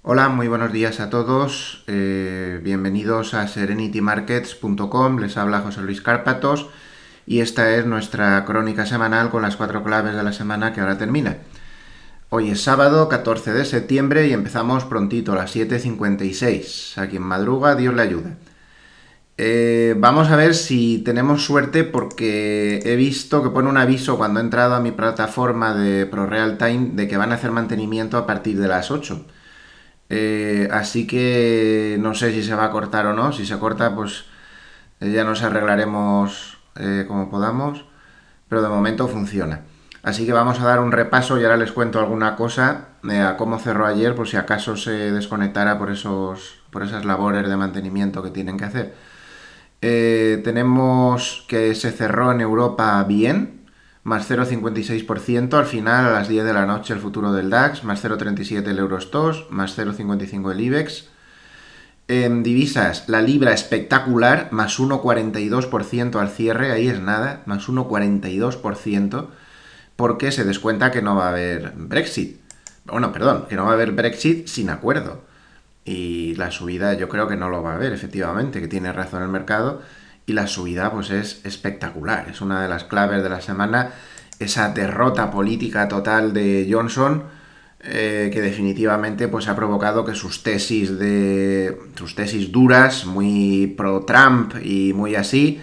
Hola, muy buenos días a todos. Bienvenidos a serenitymarkets.com. Les habla José Luis Cárpatos y esta es nuestra crónica semanal con las 4 claves de la semana que ahora termina. Hoy es sábado 14 de septiembre y empezamos prontito a las 7:56. A quien madruga, Dios le ayuda. Vamos a ver si tenemos suerte porque he visto que pone un aviso cuando he entrado a mi plataforma de ProRealTime de que van a hacer mantenimiento a partir de las 8. Así que no sé si se va a cortar o no. Si se corta, pues ya nos arreglaremos como podamos. Pero de momento funciona. Así que vamos a dar un repaso y ahora les cuento alguna cosa a cómo cerró ayer, por si acaso se desconectara por esas labores de mantenimiento que tienen que hacer. Tenemos que se cerró en Europa bien, más 0,56%, al final a las 10 de la noche el futuro del DAX, más 0,37 el Eurostoxx, más 0,55 el IBEX. En divisas, la libra espectacular, más 1,42% al cierre, ahí es nada, más 1,42%, porque se descuenta que no va a haber Brexit. Bueno, perdón, que no va a haber Brexit sin acuerdo. Y la subida yo creo que no lo va a haber, efectivamente, que tiene razón el mercado. Y la subida pues es espectacular. Es una de las claves de la semana. Esa derrota política total de Johnson, que definitivamente pues ha provocado que sus tesis duras, muy pro Trump y muy así,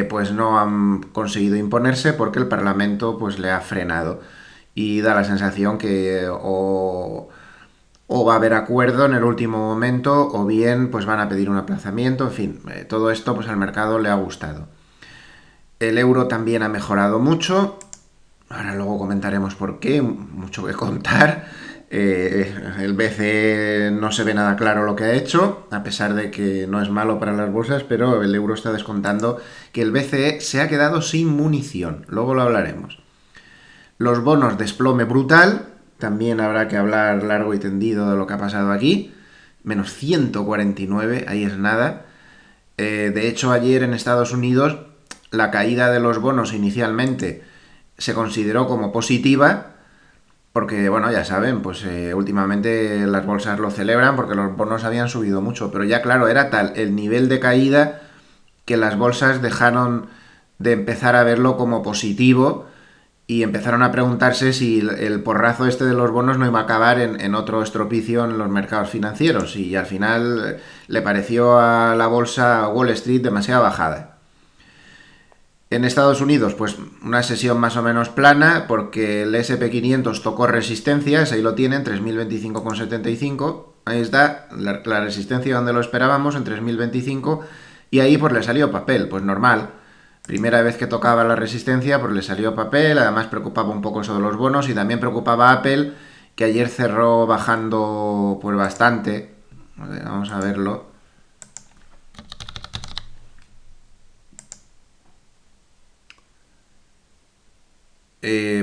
pues no han conseguido imponerse porque el Parlamento pues le ha frenado. Y da la sensación que o va a haber acuerdo en el último momento o bien pues van a pedir un aplazamiento, en fin, todo esto pues al mercado le ha gustado. El euro también ha mejorado mucho, ahora luego comentaremos por qué, mucho que contar. El BCE no se ve nada claro lo que ha hecho, a pesar de que no es malo para las bolsas, pero el euro está descontando que el BCE se ha quedado sin munición, luego lo hablaremos. Los bonos desplome brutal, también habrá que hablar largo y tendido de lo que ha pasado aquí. Menos 149, ahí es nada. De hecho, ayer en Estados Unidos la caída de los bonos inicialmente se consideró como positiva, porque, bueno, ya saben, pues últimamente las bolsas lo celebran porque los bonos habían subido mucho, pero ya claro, era tal el nivel de caída que las bolsas dejaron de empezar a verlo como positivo y empezaron a preguntarse si el porrazo este de los bonos no iba a acabar en otro estropicio en los mercados financieros y al final le pareció a la bolsa Wall Street demasiado bajada. En Estados Unidos, pues una sesión más o menos plana, porque el SP500 tocó resistencias, ahí lo tienen, 3025,75. Ahí está, la resistencia donde lo esperábamos, en 3025, y ahí pues le salió papel, pues normal. Primera vez que tocaba la resistencia, pues le salió papel, además preocupaba un poco eso de los bonos y también preocupaba a Apple, que ayer cerró bajando pues bastante. Vamos a verlo.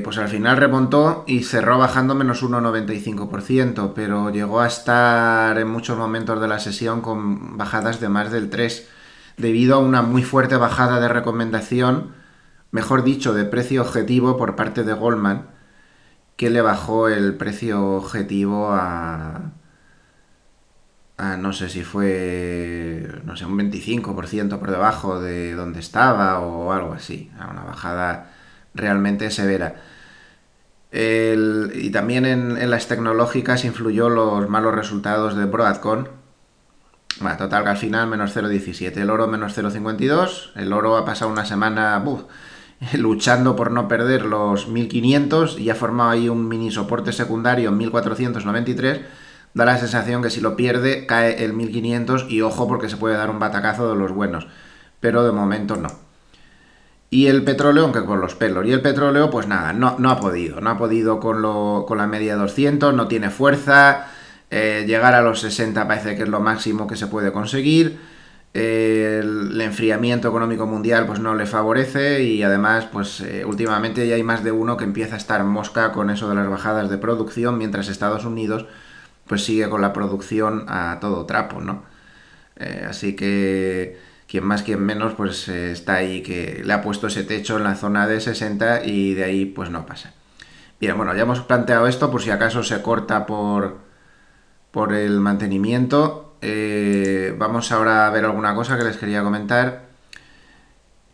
Pues al final remontó y cerró bajando menos 1,95%, pero llegó a estar en muchos momentos de la sesión con bajadas de más del 3%, debido a una muy fuerte bajada de recomendación, mejor dicho, de precio objetivo por parte de Goldman, que le bajó el precio objetivo a no sé si fue, no sé, un 25% por debajo de donde estaba o algo así, a una bajada realmente severa. Y también en las tecnológicas influyó los malos resultados de Broadcom. Bueno, total que al final menos 0,17. El oro menos 0,52. El oro ha pasado una semana luchando por no perder los 1500 y ha formado ahí un mini soporte secundario en 1493. Da la sensación que si lo pierde cae el 1500 y ojo porque se puede dar un batacazo de los buenos. Pero de momento no. Y el petróleo, aunque con los pelos. Y el petróleo, pues nada, no ha podido. No ha podido con la media 200, no tiene fuerza. Llegar a los 60 parece que es lo máximo que se puede conseguir. El enfriamiento económico mundial pues no le favorece y además pues últimamente ya hay más de uno que empieza a estar mosca con eso de las bajadas de producción mientras Estados Unidos pues sigue con la producción a todo trapo, ¿no? Así que quien más, quien menos, pues está ahí, que le ha puesto ese techo en la zona de 60 y de ahí pues no pasa. Bien, bueno, ya hemos planteado esto por si acaso se corta por el mantenimiento. Vamos ahora a ver alguna cosa que les quería comentar.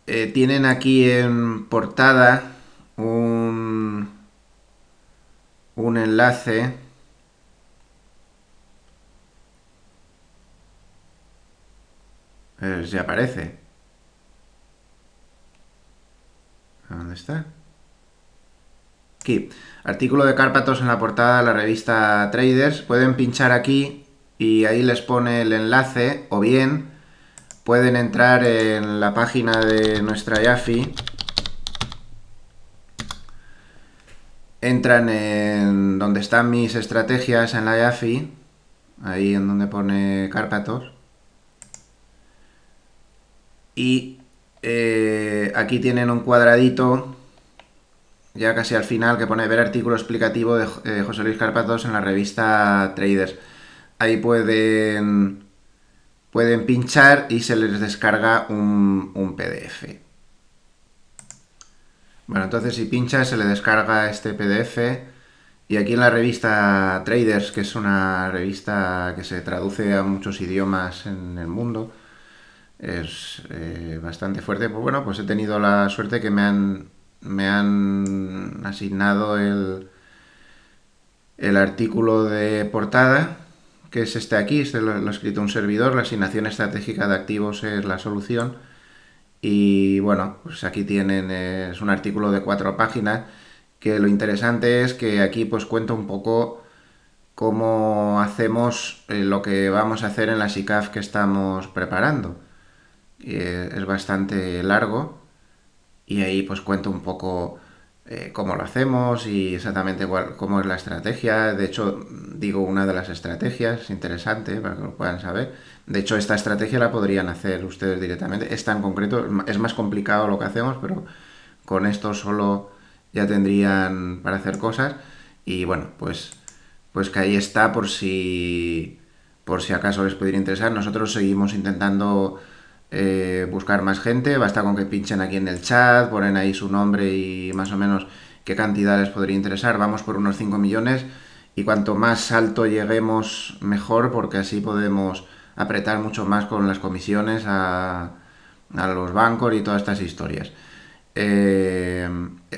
Tienen aquí en portada un enlace. Si aparece. ¿Dónde está? Aquí. Artículo de Cárpatos en la portada de la revista Traders. Pueden pinchar aquí y ahí les pone el enlace, o bien pueden entrar en la página de nuestra Yafi. Entran en donde están mis estrategias en la Yafi, ahí en donde pone Cárpatos. Y aquí tienen un cuadradito, ya casi al final, que pone ver artículo explicativo de José Luis Cárpatos en la revista Traders. Ahí pueden pinchar y se les descarga un PDF. Bueno, entonces si pincha se le descarga este PDF y aquí en la revista Traders, que es una revista que se traduce a muchos idiomas en el mundo, es bastante fuerte. Pues bueno, pues he tenido la suerte que me han asignado el artículo de portada, que es este aquí, este lo ha escrito un servidor, la asignación estratégica de activos es la solución. Y bueno, pues aquí tienen, es un artículo de 4 páginas, que lo interesante es que aquí pues cuento un poco cómo hacemos lo que vamos a hacer en la SICAF que estamos preparando. Es bastante largo y ahí pues cuento un poco cómo lo hacemos y exactamente cómo es la estrategia. De hecho, digo una de las estrategias, es interesante para que lo puedan saber. De hecho, esta estrategia la podrían hacer ustedes directamente. Esta en concreto es más complicado lo que hacemos, pero con esto solo ya tendrían para hacer cosas. Y bueno, pues que ahí está por si acaso les pudiera interesar. Nosotros seguimos intentando buscar más gente. Basta con que pinchen aquí en el chat, ponen ahí su nombre y más o menos qué cantidad les podría interesar. Vamos por unos 5 millones y cuanto más alto lleguemos mejor, porque así podemos apretar mucho más con las comisiones a los bancos y todas estas historias. Eh,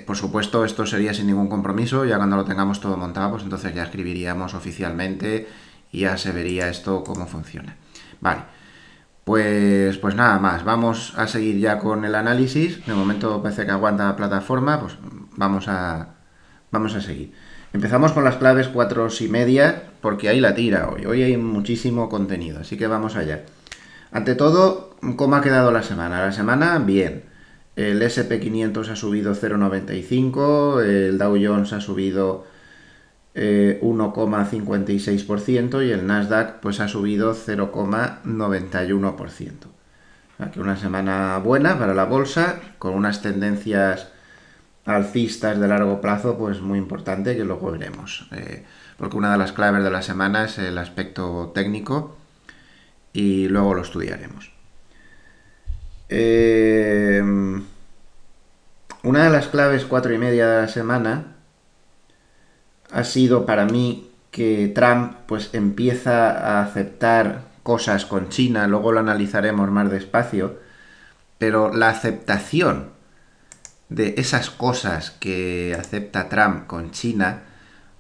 por supuesto, esto sería sin ningún compromiso. Ya cuando lo tengamos todo montado, pues entonces ya escribiríamos oficialmente y ya se vería esto cómo funciona. Vale, pues nada más. Vamos a seguir ya con el análisis. De momento parece que aguanta la plataforma. Pues vamos a seguir. Empezamos con las claves 4,5, porque ahí la tira hoy. Hoy hay muchísimo contenido, así que vamos allá. Ante todo, ¿cómo ha quedado la semana? La semana, bien. El SP500 ha subido 0,95, el Dow Jones ha subido 1,56% y el Nasdaq pues ha subido 0,91%. O sea que una semana buena para la bolsa, con unas tendencias alcistas de largo plazo, pues muy importante, que luego veremos. Porque una de las claves de la semana es el aspecto técnico y luego lo estudiaremos. Una de las claves 4,5 de la semana ha sido para mí que Trump pues empieza a aceptar cosas con China, luego lo analizaremos más despacio, pero la aceptación de esas cosas que acepta Trump con China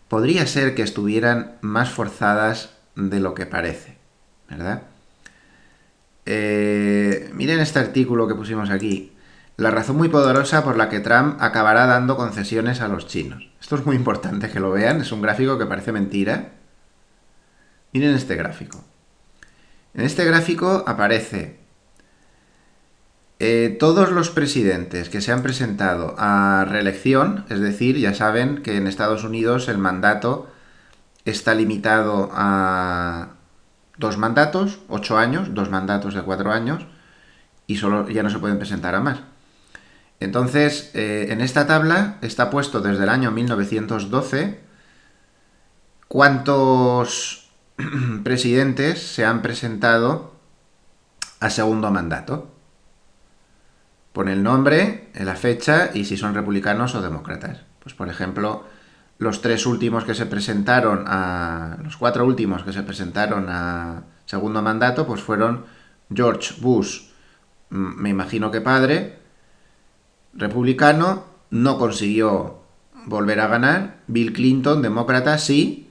podría ser que estuvieran más forzadas de lo que parece, ¿verdad? Miren este artículo que pusimos aquí. La razón muy poderosa por la que Trump acabará dando concesiones a los chinos. Esto es muy importante que lo vean. Es un gráfico que parece mentira. Miren este gráfico. En este gráfico aparece todos los presidentes que se han presentado a reelección. Es decir, ya saben que en Estados Unidos el mandato está limitado a 2 mandatos, 8 años, 2 mandatos de 4 años, y solo ya no se pueden presentar a más. Entonces, en esta tabla está puesto desde el año 1912 cuántos presidentes se han presentado a segundo mandato. Pone el nombre, la fecha y si son republicanos o demócratas. Pues por ejemplo, los 3 últimos que se presentaron los 4 últimos que se presentaron a segundo mandato, pues fueron George Bush, me imagino que padre, republicano, no consiguió volver a ganar. Bill Clinton, demócrata, sí.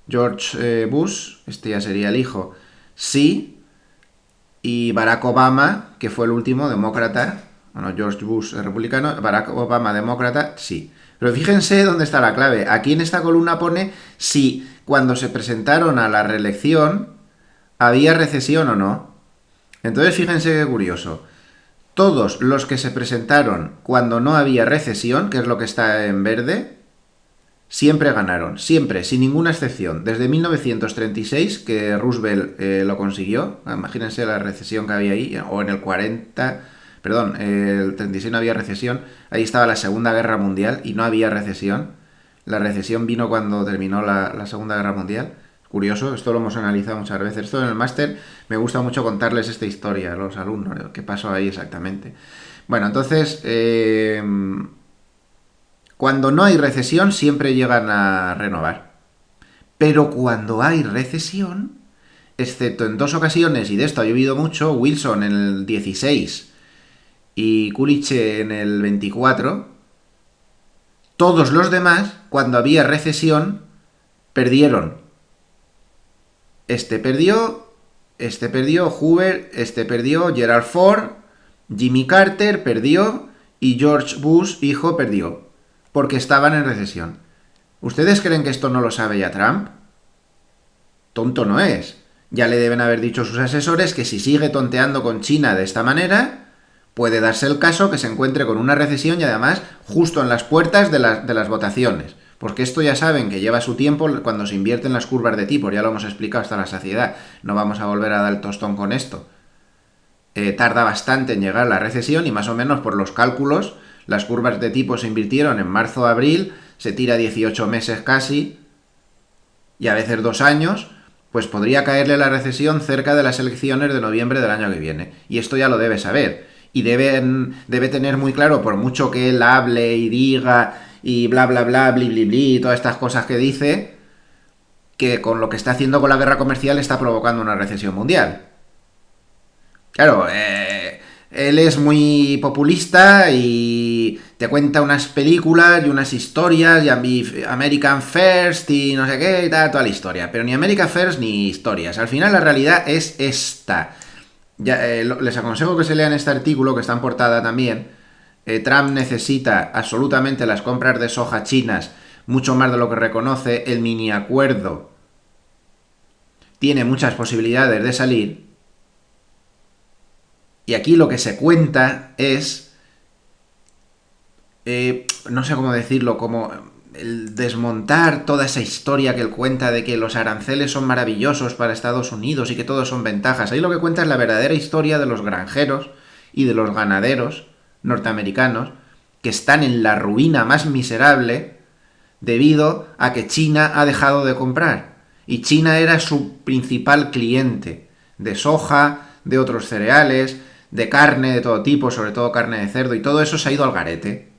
George Bush, este ya sería el hijo, sí. Y Barack Obama, que fue el último, demócrata, bueno, George Bush, republicano, Barack Obama, demócrata, sí. Pero fíjense dónde está la clave. Aquí en esta columna pone si cuando se presentaron a la reelección había recesión o no. Entonces fíjense qué curioso. Todos los que se presentaron cuando no había recesión, que es lo que está en verde, siempre ganaron, siempre, sin ninguna excepción. Desde 1936, que Roosevelt lo consiguió, imagínense la recesión que había ahí, o en el 40, perdón, el 36 no había recesión, ahí estaba la Segunda Guerra Mundial y no había recesión. La recesión vino cuando terminó la Segunda Guerra Mundial. Curioso, esto lo hemos analizado muchas veces. Esto en el máster me gusta mucho contarles esta historia a los alumnos, qué pasó ahí exactamente. Bueno, entonces, cuando no hay recesión siempre llegan a renovar. Pero cuando hay recesión, excepto en 2 ocasiones, y de esto ha llovido mucho, Wilson en el 16 y Coolidge en el 24, todos los demás, cuando había recesión, perdieron. Este perdió, Hoover, este perdió, Gerald Ford, Jimmy Carter perdió y George Bush, hijo, perdió. Porque estaban en recesión. ¿Ustedes creen que esto no lo sabe ya Trump? Tonto no es. Ya le deben haber dicho sus asesores que si sigue tonteando con China de esta manera, puede darse el caso que se encuentre con una recesión y además justo en las puertas de las votaciones. Porque esto ya saben que lleva su tiempo cuando se invierten las curvas de tipo, ya lo hemos explicado hasta la saciedad, no vamos a volver a dar el tostón con esto. Tarda bastante en llegar la recesión y más o menos por los cálculos, las curvas de tipo se invirtieron en marzo-abril, se tira 18 meses casi, y a veces 2 años, pues podría caerle la recesión cerca de las elecciones de noviembre del año que viene. Y esto ya lo debe saber. Y debe tener muy claro, por mucho que él hable y diga y bla bla bla, bli bli bli, y todas estas cosas que dice, que con lo que está haciendo con la guerra comercial está provocando una recesión mundial. Claro, él es muy populista y te cuenta unas películas y unas historias y American First y no sé qué y tal, toda la historia. Pero ni American First ni historias. Al final la realidad es esta. Ya, les aconsejo que se lean este artículo que está en portada también. Trump necesita absolutamente las compras de soja chinas, mucho más de lo que reconoce. El mini acuerdo tiene muchas posibilidades de salir. Y aquí lo que se cuenta es, no sé cómo decirlo, como el desmontar toda esa historia que él cuenta de que los aranceles son maravillosos para Estados Unidos y que todos son ventajas. Ahí lo que cuenta es la verdadera historia de los granjeros y de los ganaderos norteamericanos que están en la ruina más miserable debido a que China ha dejado de comprar. Y China era su principal cliente de soja, de otros cereales, de carne de todo tipo, sobre todo carne de cerdo, y todo eso se ha ido al garete.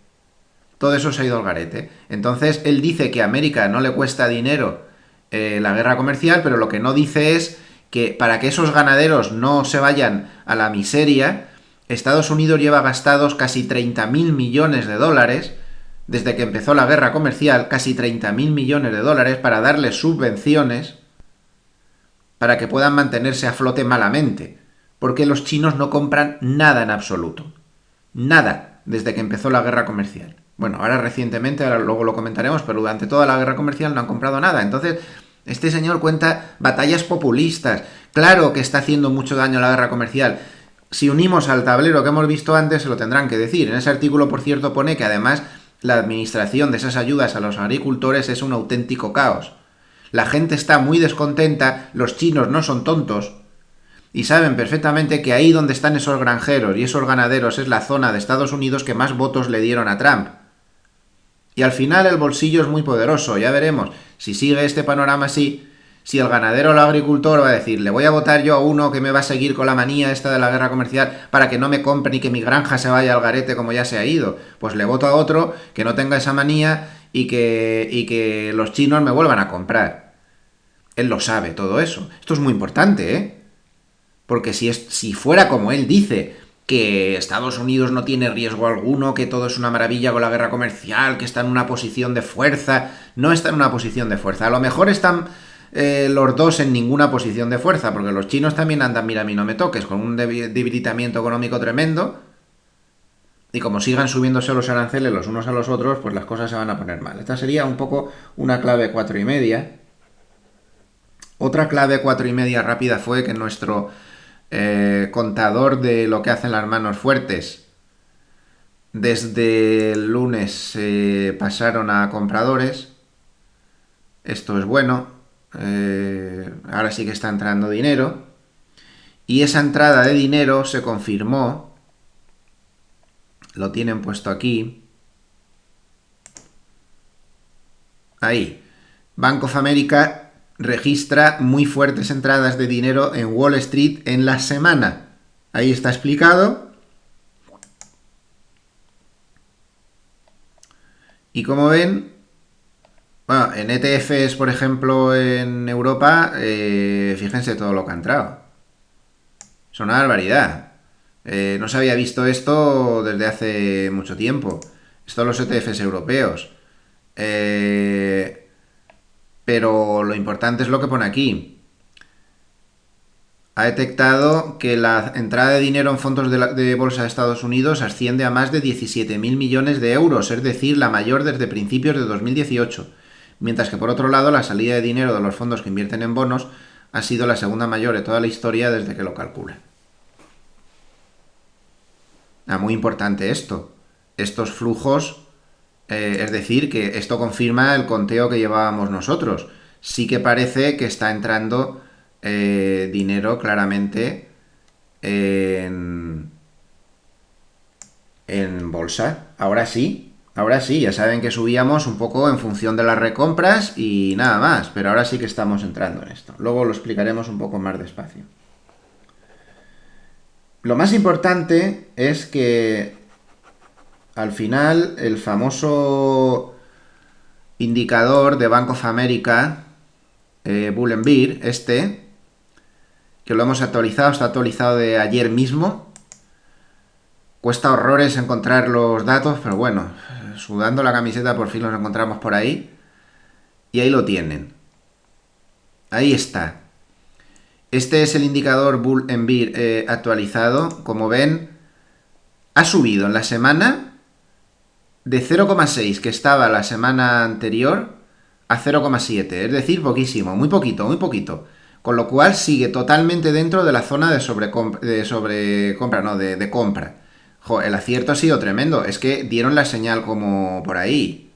Todo eso se ha ido al garete. Entonces él dice que a América no le cuesta dinero la guerra comercial, pero lo que no dice es que para que esos ganaderos no se vayan a la miseria, Estados Unidos lleva gastados casi 30.000 millones de dólares desde que empezó la guerra comercial, casi 30.000 millones de dólares para darles subvenciones para que puedan mantenerse a flote malamente, porque los chinos no compran nada en absoluto. Nada desde que empezó la guerra comercial. Bueno, ahora recientemente, ahora luego lo comentaremos, pero durante toda la guerra comercial no han comprado nada. Entonces, este señor cuenta batallas populistas. Claro que está haciendo mucho daño la guerra comercial. Si unimos al tablero que hemos visto antes, se lo tendrán que decir. En ese artículo, por cierto, pone que además la administración de esas ayudas a los agricultores es un auténtico caos. La gente está muy descontenta, los chinos no son tontos, y saben perfectamente que ahí donde están esos granjeros y esos ganaderos es la zona de Estados Unidos que más votos le dieron a Trump. Y al final el bolsillo es muy poderoso, ya veremos si sigue este panorama así, si el ganadero o el agricultor va a decir, le voy a votar yo a uno que me va a seguir con la manía esta de la guerra comercial para que no me compre ni que mi granja se vaya al garete como ya se ha ido. Pues le voto a otro que no tenga esa manía y que los chinos me vuelvan a comprar. Él lo sabe, todo eso. Esto es muy importante, ¿eh? Porque si fuera como él dice, que Estados Unidos no tiene riesgo alguno, que todo es una maravilla con la guerra comercial, que está en una posición de fuerza, no está en una posición de fuerza. A lo mejor están los dos en ninguna posición de fuerza, porque los chinos también andan, mira, a mí no me toques, con un debilitamiento económico tremendo, y como sigan subiéndose los aranceles los unos a los otros, pues las cosas se van a poner mal. Esta sería un poco una clave 4,5. Otra clave 4,5 rápida fue que nuestro contador de lo que hacen las manos fuertes, desde el lunes se pasaron a compradores. Esto es bueno. Ahora sí que está entrando dinero. Y esa entrada de dinero se confirmó. Lo tienen puesto aquí. Ahí. Bank of America registra muy fuertes entradas de dinero en Wall Street en la semana. Ahí está explicado. Y como ven, bueno, en ETFs, por ejemplo, en Europa, fíjense todo lo que ha entrado. Es una barbaridad. No se había visto esto desde hace mucho tiempo. Esto los ETFs europeos. Pero lo importante es lo que pone aquí. Ha detectado que la entrada de dinero en fondos de bolsa de Estados Unidos asciende a más de 17.000 millones de euros, es decir, la mayor desde principios de 2018. Mientras que por otro lado la salida de dinero de los fondos que invierten en bonos ha sido la segunda mayor de toda la historia desde que lo calculan. Muy importante esto. Estos flujos, es decir, que esto confirma el conteo que llevábamos nosotros. Sí que parece que está entrando dinero claramente en, en bolsa. Ahora sí, ya saben que subíamos un poco en función de las recompras y nada más, pero ahora sí que estamos entrando en esto. Luego lo explicaremos un poco más despacio. Lo más importante es que al final el famoso indicador de Bank of America, Bull and Bear, que lo hemos actualizado, está actualizado de ayer mismo. Cuesta horrores encontrar los datos, pero bueno, sudando la camiseta por fin los encontramos por ahí. Y ahí lo tienen. Ahí está. Este es el indicador Bull and Bear actualizado. Como ven, ha subido en la semana de 0,6 que estaba la semana anterior a 0,7, es decir, poquísimo, muy poquito, muy poquito. Con lo cual sigue totalmente dentro de la zona de sobrecompra, no, de compra. Jo, el acierto ha sido tremendo, es que dieron la señal como por ahí.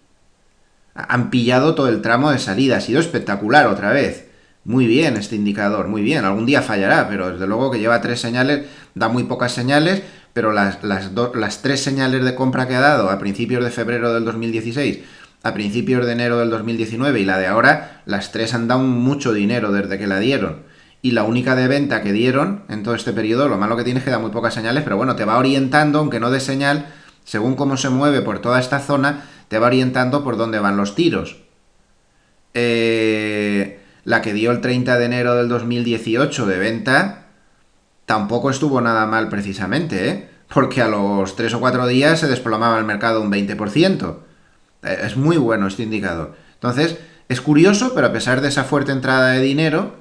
Han pillado todo el tramo de salida, ha sido espectacular otra vez. Muy bien este indicador, muy bien. Algún día fallará, pero desde luego que lleva 3 señales, da muy pocas señales, pero las 3 señales de compra que ha dado a principios de febrero del 2016, a principios de enero del 2019 y la de ahora, las 3 han dado mucho dinero desde que la dieron. Y la única de venta que dieron en todo este periodo, lo malo que tiene es que da muy pocas señales, pero bueno, te va orientando, aunque no dé señal, según cómo se mueve por toda esta zona, te va orientando por dónde van los tiros. La que dio el 30 de enero del 2018 de venta tampoco estuvo nada mal precisamente, ¿eh? Porque a los 3 o 4 días se desplomaba el mercado un 20%. Es muy bueno este indicador. Entonces, es curioso, pero a pesar de esa fuerte entrada de dinero,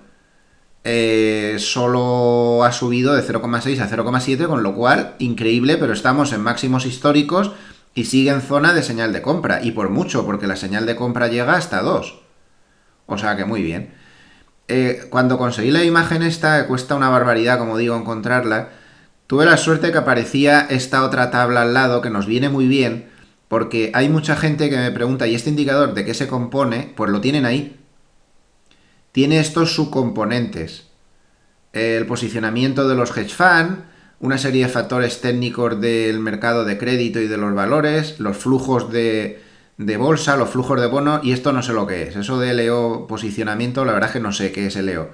solo ha subido de 0,6 a 0,7, con lo cual, increíble, pero estamos en máximos históricos y sigue en zona de señal de compra. Y por mucho, porque la señal de compra llega hasta 2. O sea que muy bien. Cuando conseguí la imagen esta, cuesta una barbaridad, como digo, encontrarla, tuve la suerte que aparecía esta otra tabla al lado, que nos viene muy bien, porque hay mucha gente que me pregunta, ¿y este indicador de qué se compone? Pues lo tienen ahí. Tiene estos subcomponentes. El posicionamiento de los hedge funds, una serie de factores técnicos del mercado de crédito y de los valores, los flujos de bolsa, los flujos de bonos, y esto no sé lo que es. Eso de LEO posicionamiento, la verdad es que no sé qué es LEO.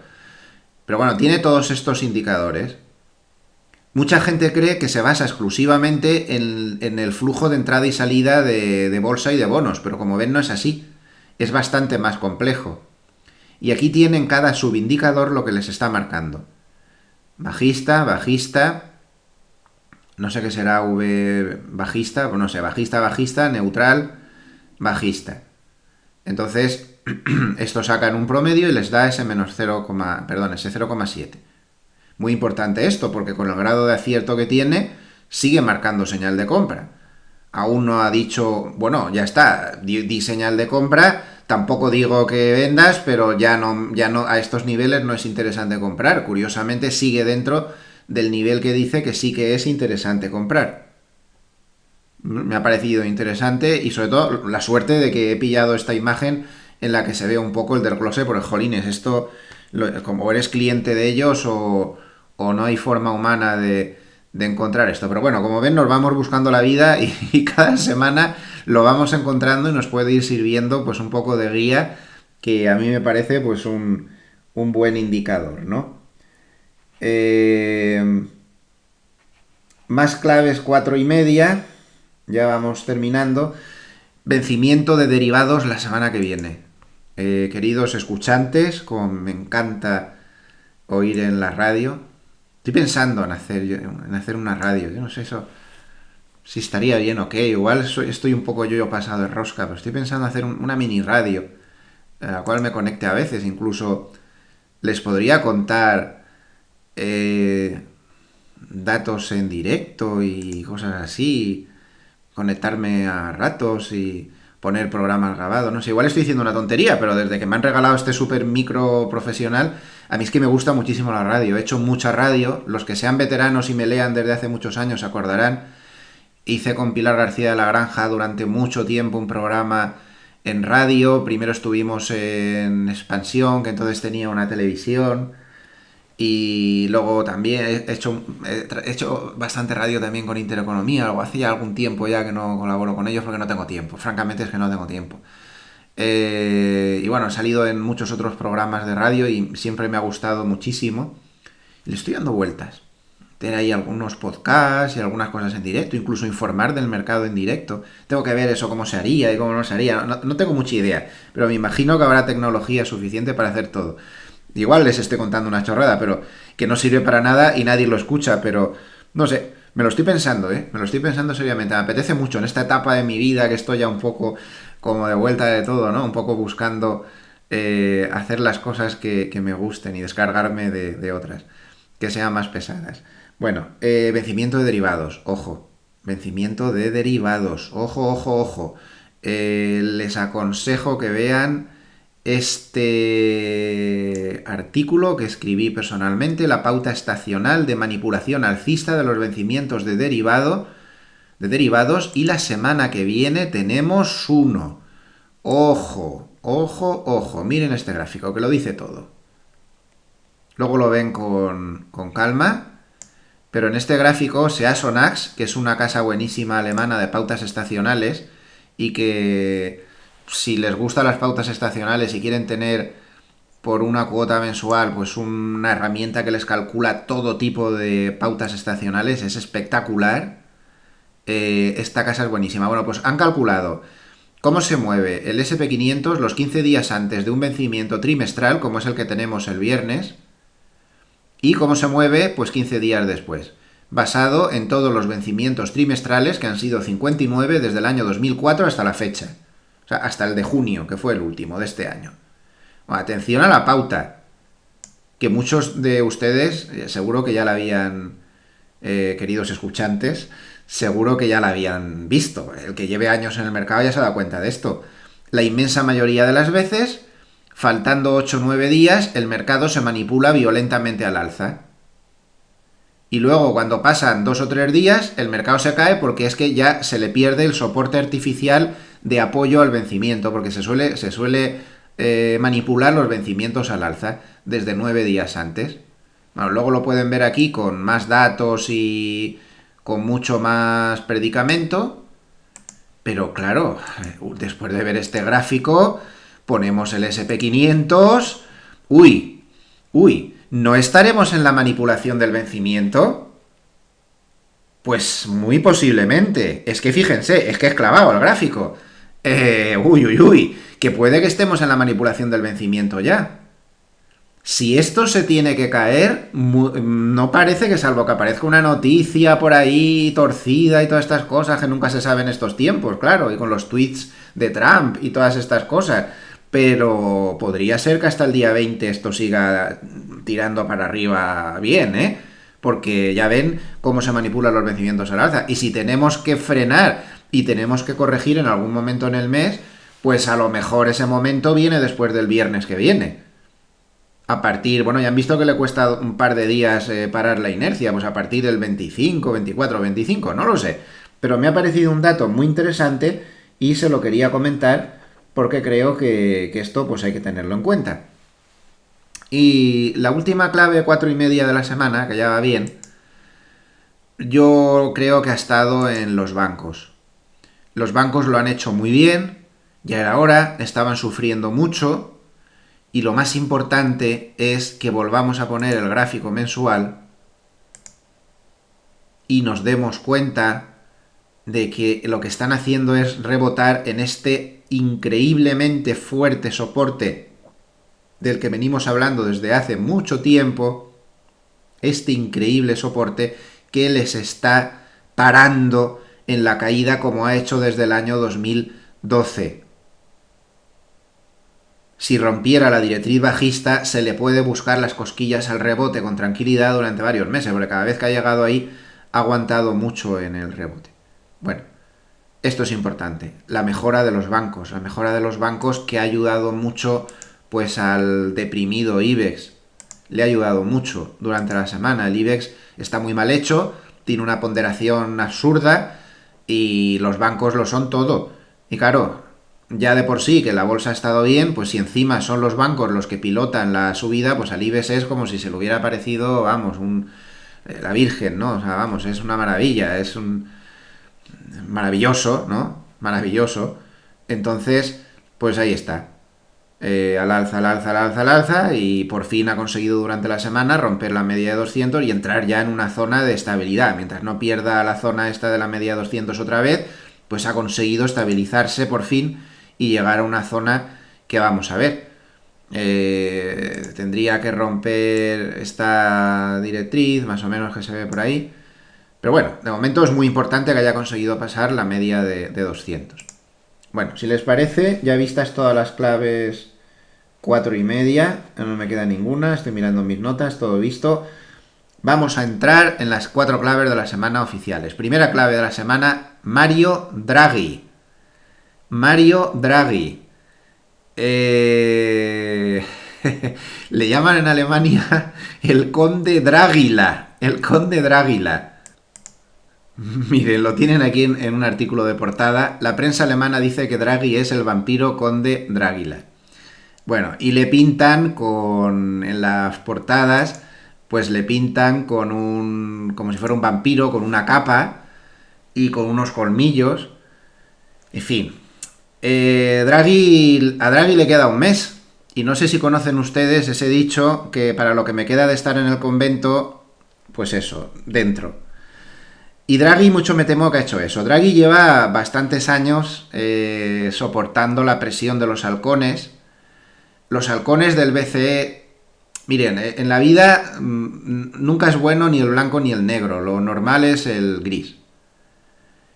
Pero bueno, tiene todos estos indicadores. Mucha gente cree que se basa exclusivamente en el flujo de entrada y salida de bolsa y de bonos, pero como ven no es así. Es bastante más complejo. Y aquí tienen cada subindicador lo que les está marcando. Bajista, bajista, no sé qué será V bajista, pues no sé, bajista, bajista, neutral, bajista. Entonces, esto sacan un promedio y les da ese menos 0, perdón, ese 0,7. Muy importante esto, porque con el grado de acierto que tiene, sigue marcando señal de compra. Aún no ha dicho, bueno, ya está, di señal de compra, tampoco digo que vendas, pero ya no, a estos niveles no es interesante comprar. Curiosamente sigue dentro del nivel que dice que sí que es interesante comprar. Me ha parecido interesante y sobre todo la suerte de que he pillado esta imagen en la que se ve un poco el desglose, porque jolines, esto, como eres cliente de ellos o no hay forma humana de encontrar esto. Pero bueno, como ven, nos vamos buscando la vida y cada semana lo vamos encontrando y nos puede ir sirviendo pues un poco de guía, que a mí me parece pues un buen indicador, ¿no? Más claves 4,5. Ya vamos terminando. Vencimiento de derivados la semana que viene. Queridos escuchantes, como me encanta oír en la radio, estoy pensando en hacer una radio. Yo no sé eso si estaría bien o qué. Igual estoy un poco yo pasado de rosca, pero estoy pensando en hacer una mini radio, a la cual me conecte a veces. Incluso les podría contar datos en directo y cosas así, conectarme a ratos y poner programas grabados, no sé, igual estoy diciendo una tontería, pero desde que me han regalado este super micro profesional, a mí es que me gusta muchísimo la radio, he hecho mucha radio, los que sean veteranos y me lean desde hace muchos años se acordarán, hice con Pilar García de la Granja durante mucho tiempo un programa en radio, primero estuvimos en Expansión, que entonces tenía una televisión, y luego también he hecho bastante radio también con Intereconomía, algo hacía algún tiempo ya que no colaboro con ellos porque no tengo tiempo, francamente es que no tengo tiempo. Y bueno, he salido en muchos otros programas de radio y siempre me ha gustado muchísimo. Le estoy dando vueltas. Tener ahí algunos podcasts y algunas cosas en directo, incluso informar del mercado en directo. Tengo que ver eso cómo se haría y cómo no se haría. No tengo mucha idea, pero me imagino que habrá tecnología suficiente para hacer todo. Igual les estoy contando una chorrada, pero que no sirve para nada y nadie lo escucha, pero no sé, me lo estoy pensando, ¿eh? Me lo estoy pensando seriamente. Me apetece mucho en esta etapa de mi vida que estoy ya un poco como de vuelta de todo, ¿no? Un poco buscando hacer las cosas que me gusten y descargarme de otras, que sean más pesadas. Bueno, vencimiento de derivados, ojo. Vencimiento de derivados, ojo, ojo, ojo. Les aconsejo que vean este artículo que escribí personalmente, la pauta estacional de manipulación alcista de los vencimientos de derivados, y la semana que viene tenemos uno. Ojo, ojo, ojo, miren este gráfico que lo dice todo. Luego lo ven con calma, pero en este gráfico Seasonax, que es una casa buenísima alemana de pautas estacionales y que si les gustan las pautas estacionales y quieren tener por una cuota mensual pues una herramienta que les calcula todo tipo de pautas estacionales, es espectacular. Esta casa es buenísima. Bueno, pues han calculado cómo se mueve el SP500 los 15 días antes de un vencimiento trimestral, como es el que tenemos el viernes, y cómo se mueve pues 15 días después, basado en todos los vencimientos trimestrales, que han sido 59 desde el año 2004 hasta la fecha. O sea, hasta el de junio, que fue el último de este año. Bueno, atención a la pauta, que muchos de ustedes seguro que ya la habían, queridos escuchantes, seguro que ya la habían visto. El que lleve años en el mercado ya se da cuenta de esto. La inmensa mayoría de las veces, faltando 8 o 9 días, el mercado se manipula violentamente al alza. Y luego, cuando pasan 2 o 3 días, el mercado se cae porque es que ya se le pierde el soporte artificial de apoyo al vencimiento, porque se suele manipular los vencimientos al alza desde 9 días antes. Bueno, luego lo pueden ver aquí con más datos y con mucho más predicamento, pero claro, después de ver este gráfico, ponemos el SP500. Uy, ¿no estaremos en la manipulación del vencimiento? Pues muy posiblemente. Es que fíjense, es que es clavado el gráfico. Uy, uy, uy. Que puede que estemos en la manipulación del vencimiento ya. Si esto se tiene que caer, no parece que, salvo que aparezca una noticia por ahí torcida y todas estas cosas que nunca se saben en estos tiempos, claro, y con los tweets de Trump y todas estas cosas. Pero podría ser que hasta el día 20 esto siga tirando para arriba bien, ¿eh? Porque ya ven cómo se manipulan los vencimientos al alza. Y si tenemos que frenar y tenemos que corregir en algún momento en el mes, pues a lo mejor ese momento viene después del viernes que viene. A partir, bueno, ya han visto que le cuesta un par de días parar la inercia, pues a partir del 25, 24, 25, no lo sé. Pero me ha parecido un dato muy interesante y se lo quería comentar porque creo que esto pues hay que tenerlo en cuenta. Y la última clave 4,5 de la semana, que ya va bien, yo creo que ha estado en los bancos. Los bancos lo han hecho muy bien, ya era hora, estaban sufriendo mucho, y lo más importante es que volvamos a poner el gráfico mensual y nos demos cuenta de que lo que están haciendo es rebotar en este increíblemente fuerte soporte del que venimos hablando desde hace mucho tiempo, este increíble soporte que les está parando en la caída como ha hecho desde el año 2012. Si rompiera la directriz bajista, se le puede buscar las cosquillas al rebote con tranquilidad durante varios meses, porque cada vez que ha llegado ahí ha aguantado mucho en el rebote. Bueno, esto es importante. La mejora de los bancos que ha ayudado mucho pues al deprimido IBEX. Le ha ayudado mucho durante la semana. El IBEX está muy mal hecho, tiene una ponderación absurda y los bancos lo son todo. Y claro, ya de por sí que la bolsa ha estado bien, pues si encima son los bancos los que pilotan la subida, pues al IBEX es como si se le hubiera parecido, vamos, la Virgen, ¿no? O sea, vamos, es una maravilla, es un maravilloso, ¿no? Maravilloso. Entonces, pues ahí está. Al alza, al alza, al alza, al alza, y por fin ha conseguido durante la semana romper la media de 200 y entrar ya en una zona de estabilidad. Mientras no pierda la zona esta de la media de 200 otra vez, pues ha conseguido estabilizarse por fin y llegar a una zona que vamos a ver. Tendría que romper esta directriz, más o menos que se ve por ahí. Pero bueno, de momento es muy importante que haya conseguido pasar la media de 200. Bueno, si les parece, ya vistas todas las claves 4,5, no me queda ninguna, estoy mirando mis notas, todo visto. Vamos a entrar en las 4 claves de la semana oficiales. Primera clave de la semana, Mario Draghi. Mario Draghi. Le llaman en Alemania el conde Dráguila. El conde Dráguila. Miren, lo tienen aquí en un artículo de portada. La prensa alemana dice que Draghi es el vampiro conde Dráguila. Bueno, y le pintan en las portadas, pues le pintan como si fuera un vampiro, con una capa y con unos colmillos. En fin, a Draghi le queda un mes. Y no sé si conocen ustedes ese dicho que para lo que me queda de estar en el convento, pues eso, dentro. Y Draghi mucho me temo que ha hecho eso. Draghi lleva bastantes años soportando la presión de los halcones. Los halcones del BCE, miren, en la vida nunca es bueno ni el blanco ni el negro. Lo normal es el gris.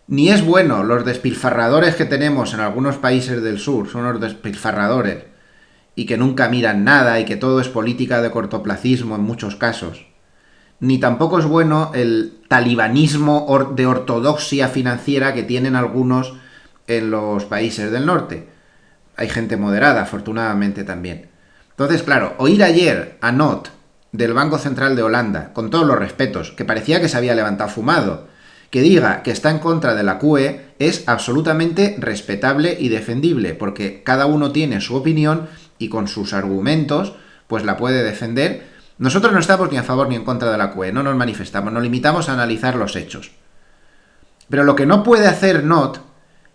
Ni es bueno los despilfarradores que tenemos en algunos países del sur. Son los despilfarradores. Y que nunca miran nada y que todo es política de cortoplacismo en muchos casos. Ni tampoco es bueno el talibanismo de ortodoxia financiera que tienen algunos en los países del norte. Hay gente moderada, afortunadamente también. Entonces, claro, oír ayer a Not, del Banco Central de Holanda, con todos los respetos, que parecía que se había levantado fumado, que diga que está en contra de la QE, es absolutamente respetable y defendible, porque cada uno tiene su opinión y con sus argumentos, pues la puede defender. Nosotros no estamos ni a favor ni en contra de la QE, no nos manifestamos, nos limitamos a analizar los hechos. Pero lo que no puede hacer Not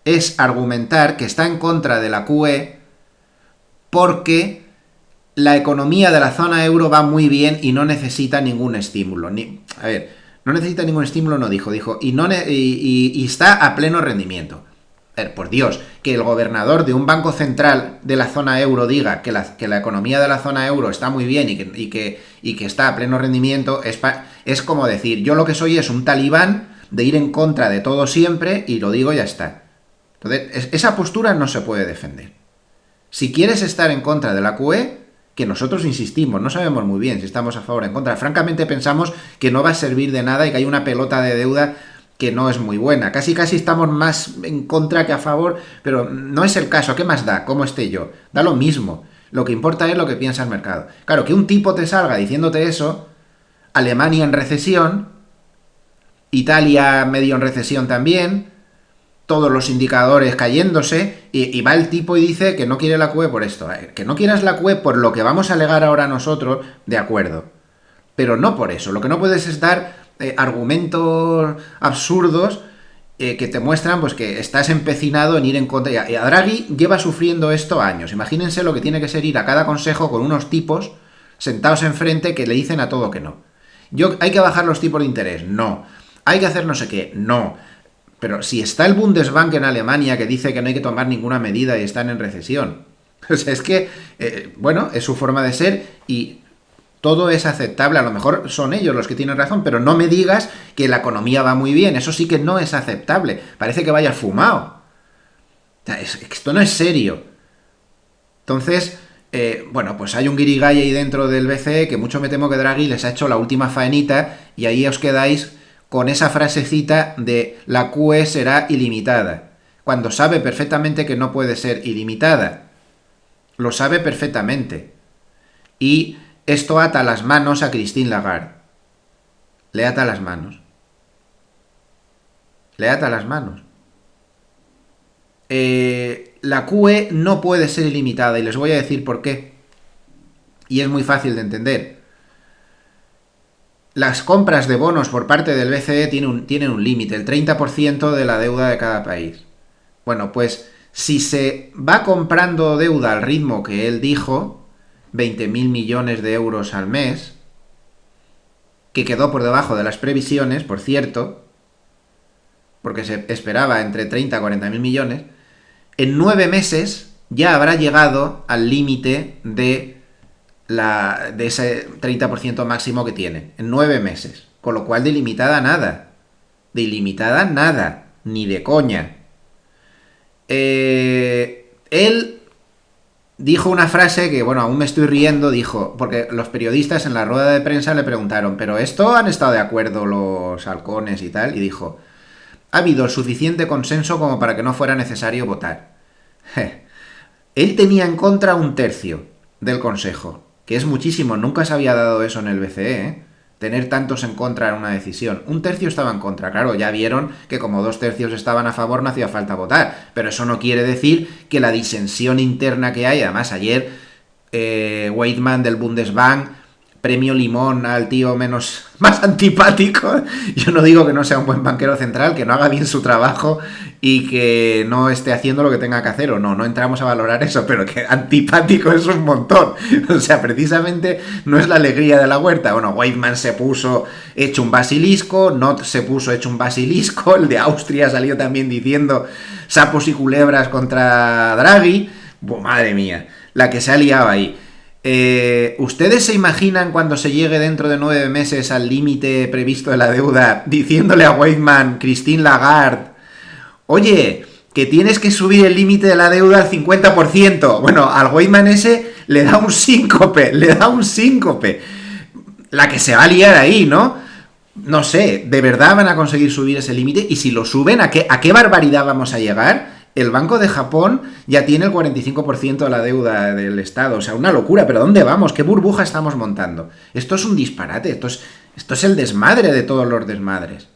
es argumentar que está en contra de la QE porque la economía de la zona euro va muy bien y no necesita ningún estímulo. A ver, No necesita ningún estímulo, no dijo. Dijo, y está a pleno rendimiento. Por Dios, que el gobernador de un banco central de la zona euro diga que la economía de la zona euro está muy bien y que está a pleno rendimiento, es como decir, yo lo que soy es un talibán de ir en contra de todo siempre y lo digo y ya está. Entonces, esa postura no se puede defender. Si quieres estar en contra de la QE, que nosotros insistimos, no sabemos muy bien si estamos a favor o en contra. Francamente pensamos que no va a servir de nada y que hay una pelota de deuda que no es muy buena. Casi estamos más en contra que a favor, pero no es el caso. ¿Qué más da? ¿Cómo esté yo? Da lo mismo. Lo que importa es lo que piensa el mercado. Claro, que un tipo te salga diciéndote eso, Alemania en recesión, Italia medio en recesión también, todos los indicadores cayéndose, y va el tipo y dice que no quiere la QE por esto. Que no quieras la QE por lo que vamos a alegar ahora nosotros, de acuerdo. Pero no por eso. Lo que no puedes es dar argumentos absurdos que te muestran pues que estás empecinado en ir en contra. Y a Draghi lleva sufriendo esto años. Imagínense lo que tiene que ser ir a cada consejo con unos tipos sentados enfrente que le dicen a todo que no. Hay que bajar los tipos de interés. No. Hay que hacer no sé qué. No. Pero si está el Bundesbank en Alemania que dice que no hay que tomar ninguna medida y están en recesión. O sea, es que, bueno, es su forma de ser y todo es aceptable. A lo mejor son ellos los que tienen razón, pero no me digas que la economía va muy bien. Eso sí que no es aceptable. Parece que vaya fumado. O sea, esto no es serio. Entonces, bueno, pues hay un guirigay ahí dentro del BCE que mucho me temo que Draghi les ha hecho la última faenita y ahí os quedáis con esa frasecita de la QE será ilimitada, cuando sabe perfectamente que no puede ser ilimitada. Lo sabe perfectamente. Y esto ata las manos a Christine Lagarde. Le ata las manos. Le ata las manos. La QE no puede ser ilimitada y les voy a decir por qué. Y es muy fácil de entender. Las compras de bonos por parte del BCE tienen un límite, el 30% de la deuda de cada país. Bueno, pues si se va comprando deuda al ritmo que él dijo, 20.000 millones de euros al mes, que quedó por debajo de las previsiones, por cierto, porque se esperaba entre 30 y 40.000 millones, en 9 meses ya habrá llegado al límite de ese 30% máximo que tiene, en 9 meses. Con lo cual de ilimitada nada. De ilimitada nada. Ni de coña. Él dijo una frase que, bueno, aún me estoy riendo, dijo, porque los periodistas en la rueda de prensa le preguntaron, ¿pero esto han estado de acuerdo los halcones y tal? Y dijo, ha habido suficiente consenso como para que no fuera necesario votar. Él tenía en contra un tercio del consejo, que es muchísimo, nunca se había dado eso en el BCE, ¿eh? Tener tantos en contra en una decisión. Un tercio estaba en contra, claro, ya vieron que como 2 tercios estaban a favor no hacía falta votar, pero eso no quiere decir que la disensión interna que hay, además ayer Weidmann del Bundesbank, premio limón al tío más antipático. Yo no digo que no sea un buen banquero central, que no haga bien su trabajo y que no esté haciendo lo que tenga que hacer, o no entramos a valorar eso, pero que antipático es un montón. O sea, precisamente no es la alegría de la huerta. Bueno, Weidmann se puso hecho un basilisco, Not se puso hecho un basilisco, el de Austria salió también diciendo sapos y culebras contra Draghi. Madre mía, la que se ha liado ahí. ¿Ustedes se imaginan cuando se llegue dentro de 9 meses al límite previsto de la deuda diciéndole a Weidmann, Christine Lagarde, oye, que tienes que subir el límite de la deuda al 50%? Bueno, al Weidmann ese le da un síncope. La que se va a liar ahí, ¿no? No sé, ¿de verdad van a conseguir subir ese límite? Y si lo suben, ¿a qué barbaridad vamos a llegar? El Banco de Japón ya tiene el 45% de la deuda del Estado. O sea, una locura. ¿Pero dónde vamos? ¿Qué burbuja estamos montando? Esto es un disparate. Esto es el desmadre de todos los desmadres.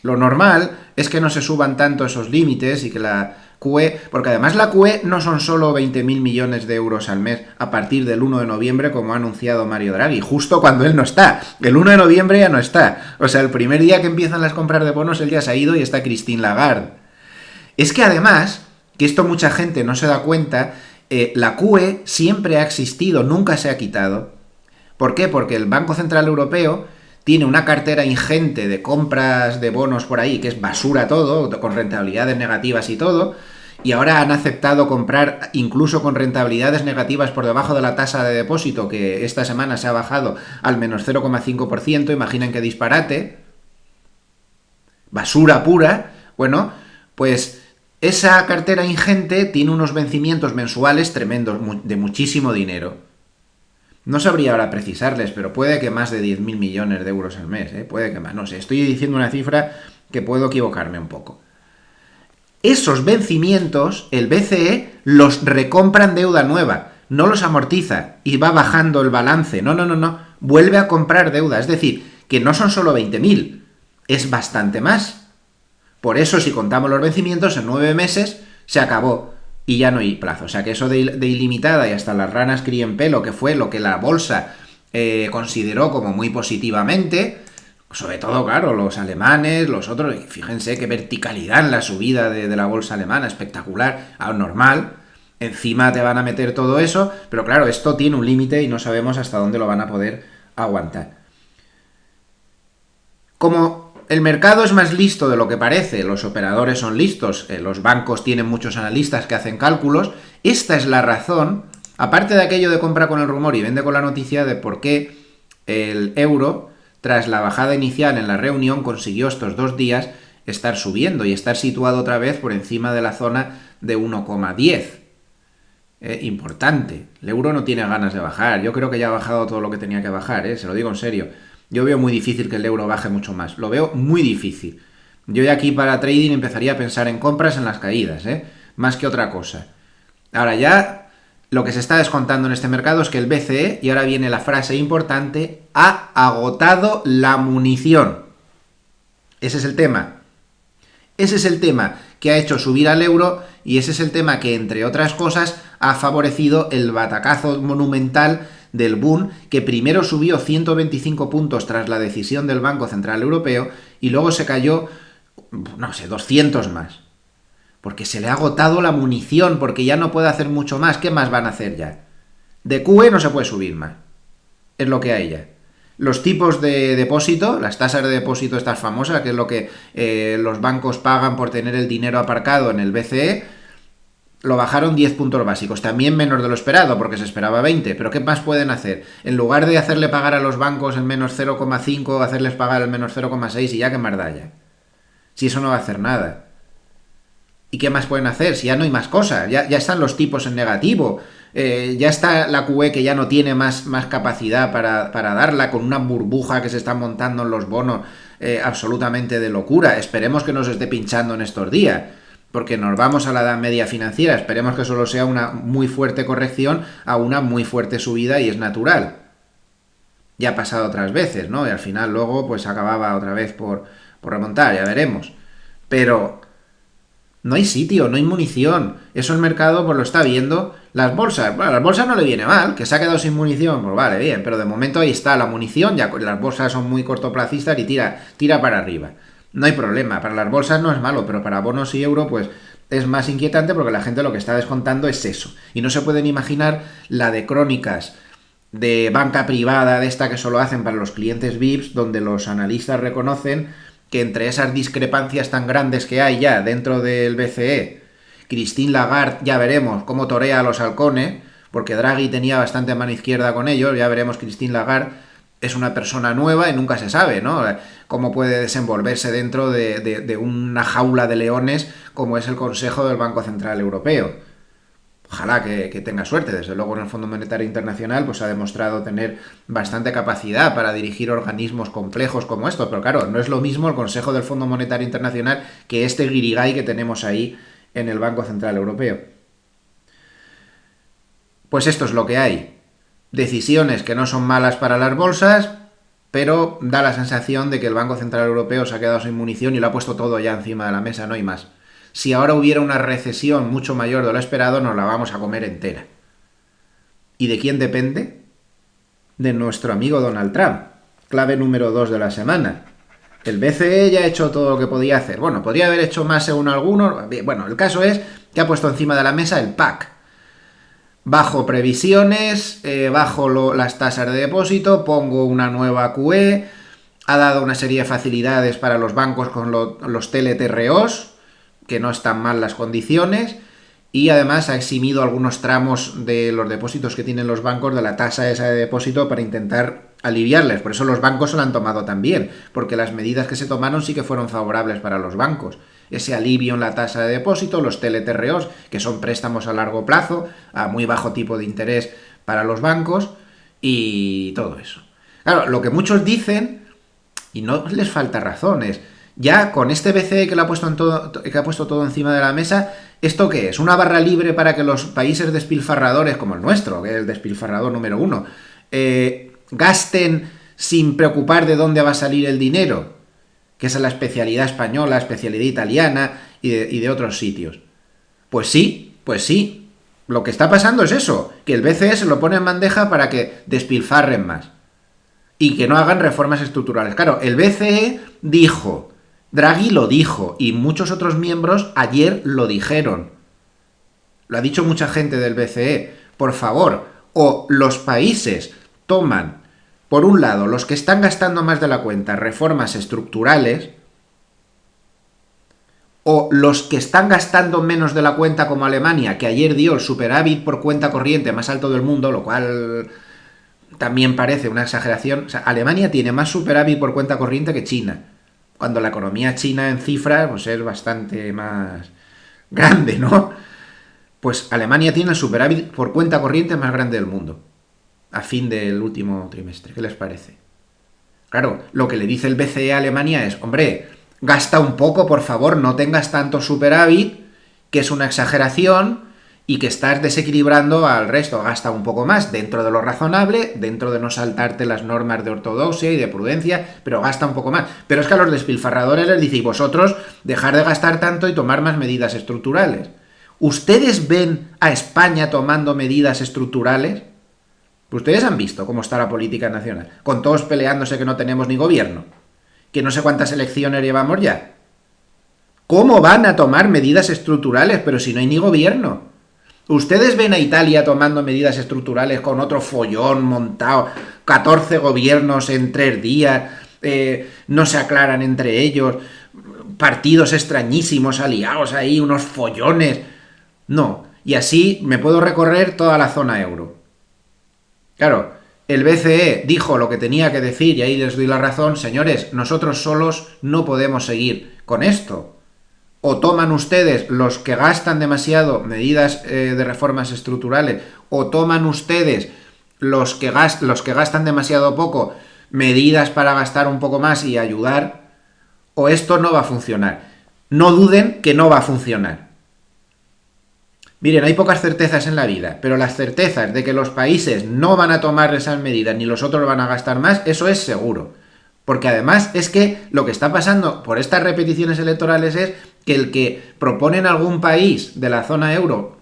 Lo normal es que no se suban tanto esos límites y que la QE... Porque además la QE no son solo 20.000 millones de euros al mes a partir del 1 de noviembre, como ha anunciado Mario Draghi, justo cuando él no está. El 1 de noviembre ya no está. O sea, el primer día que empiezan las compras de bonos, él ya se ha ido y está Christine Lagarde. Es que además, que esto mucha gente no se da cuenta, la QE siempre ha existido, nunca se ha quitado. ¿Por qué? Porque el Banco Central Europeo tiene una cartera ingente de compras de bonos por ahí, que es basura todo, con rentabilidades negativas y todo, y ahora han aceptado comprar incluso con rentabilidades negativas por debajo de la tasa de depósito, que esta semana se ha bajado al menos 0,5%, imaginen qué disparate, basura pura. Bueno, pues esa cartera ingente tiene unos vencimientos mensuales tremendos, de muchísimo dinero. No sabría ahora precisarles, pero puede que más de 10.000 millones de euros al mes, ¿eh? Puede que más, no sé, estoy diciendo una cifra que puedo equivocarme un poco. Esos vencimientos, el BCE los recompra en deuda nueva, no los amortiza y va bajando el balance, no, vuelve a comprar deuda, es decir, que no son solo 20.000, es bastante más. Por eso, si contamos los vencimientos, en 9 meses se acabó y ya no hay plazo. O sea que eso de ilimitada y hasta las ranas críen pelo, que fue lo que la bolsa consideró como muy positivamente, sobre todo, claro, los alemanes, los otros, fíjense qué verticalidad en la subida de la bolsa alemana, espectacular, normal. Encima te van a meter todo eso, pero claro, esto tiene un límite y no sabemos hasta dónde lo van a poder aguantar. Como el mercado es más listo de lo que parece, los operadores son listos, los bancos tienen muchos analistas que hacen cálculos, esta es la razón, aparte de aquello de compra con el rumor y vende con la noticia, de por qué el euro, tras la bajada inicial en la reunión, consiguió estos 2 días estar subiendo y estar situado otra vez por encima de la zona de 1,10. Importante. El euro no tiene ganas de bajar. Yo creo que ya ha bajado todo lo que tenía que bajar, se lo digo en serio. Yo veo muy difícil que el euro baje mucho más. Lo veo muy difícil. Yo ya aquí para trading empezaría a pensar en compras en las caídas, más que otra cosa. Ahora ya lo que se está descontando en este mercado es que el BCE, y ahora viene la frase importante, ha agotado la munición. Ese es el tema. Ese es el tema que ha hecho subir al euro y ese es el tema que, entre otras cosas, ha favorecido el batacazo monumental del boom, que primero subió 125 puntos tras la decisión del Banco Central Europeo y luego se cayó, no sé, 200 más. Porque se le ha agotado la munición, porque ya no puede hacer mucho más. ¿Qué más van a hacer ya? De QE no se puede subir más. Es lo que hay ya. Los tipos de depósito, las tasas de depósito estas famosas, que es lo que los bancos pagan por tener el dinero aparcado en el BCE, lo bajaron 10 puntos básicos, también menos de lo esperado, porque se esperaba 20, pero ¿qué más pueden hacer? En lugar de hacerle pagar a los bancos el menos 0,5, hacerles pagar el menos 0,6 y ya que mardalla. Si eso no va a hacer nada. ¿Y qué más pueden hacer? Si ya no hay más cosas, ya están los tipos en negativo, ya está la QE que ya no tiene más capacidad para darla, con una burbuja que se está montando en los bonos absolutamente de locura. Esperemos que no se esté pinchando en estos días, porque nos vamos a la edad media financiera. Esperemos que solo sea una muy fuerte corrección a una muy fuerte subida y es natural. Ya ha pasado otras veces, ¿no? Y al final luego pues acababa otra vez por remontar, ya veremos. Pero no hay sitio, no hay munición. Eso el mercado pues lo está viendo. Las bolsas, bueno, a las bolsas no le viene mal, que se ha quedado sin munición, pues vale, bien, pero de momento ahí está la munición, ya las bolsas son muy cortoplacistas y tira para arriba. No hay problema, para las bolsas no es malo, pero para bonos y euro pues es más inquietante porque la gente lo que está descontando es eso. Y no se pueden imaginar la de crónicas de banca privada, de esta que solo hacen para los clientes VIPs, donde los analistas reconocen que entre esas discrepancias tan grandes que hay ya dentro del BCE, Christine Lagarde, ya veremos cómo torea a los halcones, porque Draghi tenía bastante mano izquierda con ellos, ya veremos. Christine Lagarde es una persona nueva y nunca se sabe, ¿no?, cómo puede desenvolverse dentro de una jaula de leones como es el Consejo del Banco Central Europeo. Ojalá que tenga suerte. Desde luego en el Fondo Monetario Internacional pues ha demostrado tener bastante capacidad para dirigir organismos complejos como estos, pero claro, no es lo mismo el Consejo del Fondo Monetario Internacional que este guirigay que tenemos ahí en el Banco Central Europeo. Pues esto es lo que hay. Decisiones que no son malas para las bolsas, pero da la sensación de que el Banco Central Europeo se ha quedado sin munición y lo ha puesto todo ya encima de la mesa, no hay más. Si ahora hubiera una recesión mucho mayor de lo esperado, nos la vamos a comer entera. ¿Y de quién depende? De nuestro amigo Donald Trump. Clave número 2 de la semana. El BCE ya ha hecho todo lo que podía hacer. Bueno, podría haber hecho más según algunos. Bueno, el caso es que ha puesto encima de la mesa el PAC. Bajo previsiones, bajo las tasas de depósito, pongo una nueva QE, ha dado una serie de facilidades para los bancos con los TLTROs, que no están mal las condiciones, y además ha eximido algunos tramos de los depósitos que tienen los bancos de la tasa esa de depósito para intentar aliviarles. Por eso los bancos se lo han tomado también, porque las medidas que se tomaron sí que fueron favorables para los bancos. Ese alivio en la tasa de depósito, los TLTROs, que son préstamos a largo plazo, a muy bajo tipo de interés para los bancos, y todo eso. Claro, lo que muchos dicen, y no les falta razones, ya con este BCE que, que ha puesto todo encima de la mesa, ¿esto qué es? ¿Una barra libre para que los países despilfarradores, como el nuestro, que es el despilfarrador número uno, gasten sin preocupar de dónde va a salir el dinero? Que esa es la especialidad española, especialidad italiana y de otros sitios. Pues sí, pues sí. Lo que está pasando es eso, que el BCE se lo pone en bandeja para que despilfarren más y que no hagan reformas estructurales. Claro, el BCE dijo, Draghi lo dijo y muchos otros miembros ayer lo dijeron. Lo ha dicho mucha gente del BCE. Por favor, o los países toman, por un lado, los que están gastando más de la cuenta, reformas estructurales, o los que están gastando menos de la cuenta como Alemania, que ayer dio el superávit por cuenta corriente más alto del mundo, lo cual también parece una exageración. O sea, Alemania tiene más superávit por cuenta corriente que China, cuando la economía china en cifras pues es bastante más grande, ¿no? Pues Alemania tiene el superávit por cuenta corriente más grande del mundo a fin del último trimestre. ¿Qué les parece? Claro, lo que le dice el BCE a Alemania es, hombre, gasta un poco, por favor, no tengas tanto superávit, que es una exageración y que estás desequilibrando al resto. Gasta un poco más, dentro de lo razonable, dentro de no saltarte las normas de ortodoxia y de prudencia, pero gasta un poco más. Pero es que a los despilfarradores les dice, y vosotros, dejar de gastar tanto y tomar más medidas estructurales. ¿Ustedes ven a España tomando medidas estructurales? Ustedes han visto cómo está la política nacional, con todos peleándose que no tenemos ni gobierno, que no sé cuántas elecciones llevamos ya. ¿Cómo van a tomar medidas estructurales, pero si no hay ni gobierno? ¿Ustedes ven a Italia tomando medidas estructurales con otro follón montado, 14 gobiernos en 3 días, no se aclaran entre ellos, partidos extrañísimos aliados ahí, unos follones? No, y así me puedo recorrer toda la zona euro. Claro, el BCE dijo lo que tenía que decir y ahí les doy la razón. Señores, nosotros solos no podemos seguir con esto. O toman ustedes, los que gastan demasiado, medidas de reformas estructurales, o toman ustedes, los que gastan demasiado poco, medidas para gastar un poco más y ayudar, o esto no va a funcionar. No duden que no va a funcionar. Miren, hay pocas certezas en la vida, pero las certezas de que los países no van a tomar esas medidas ni los otros van a gastar más, eso es seguro. Porque además es que lo que está pasando por estas repeticiones electorales es que el que propone en algún país de la zona euro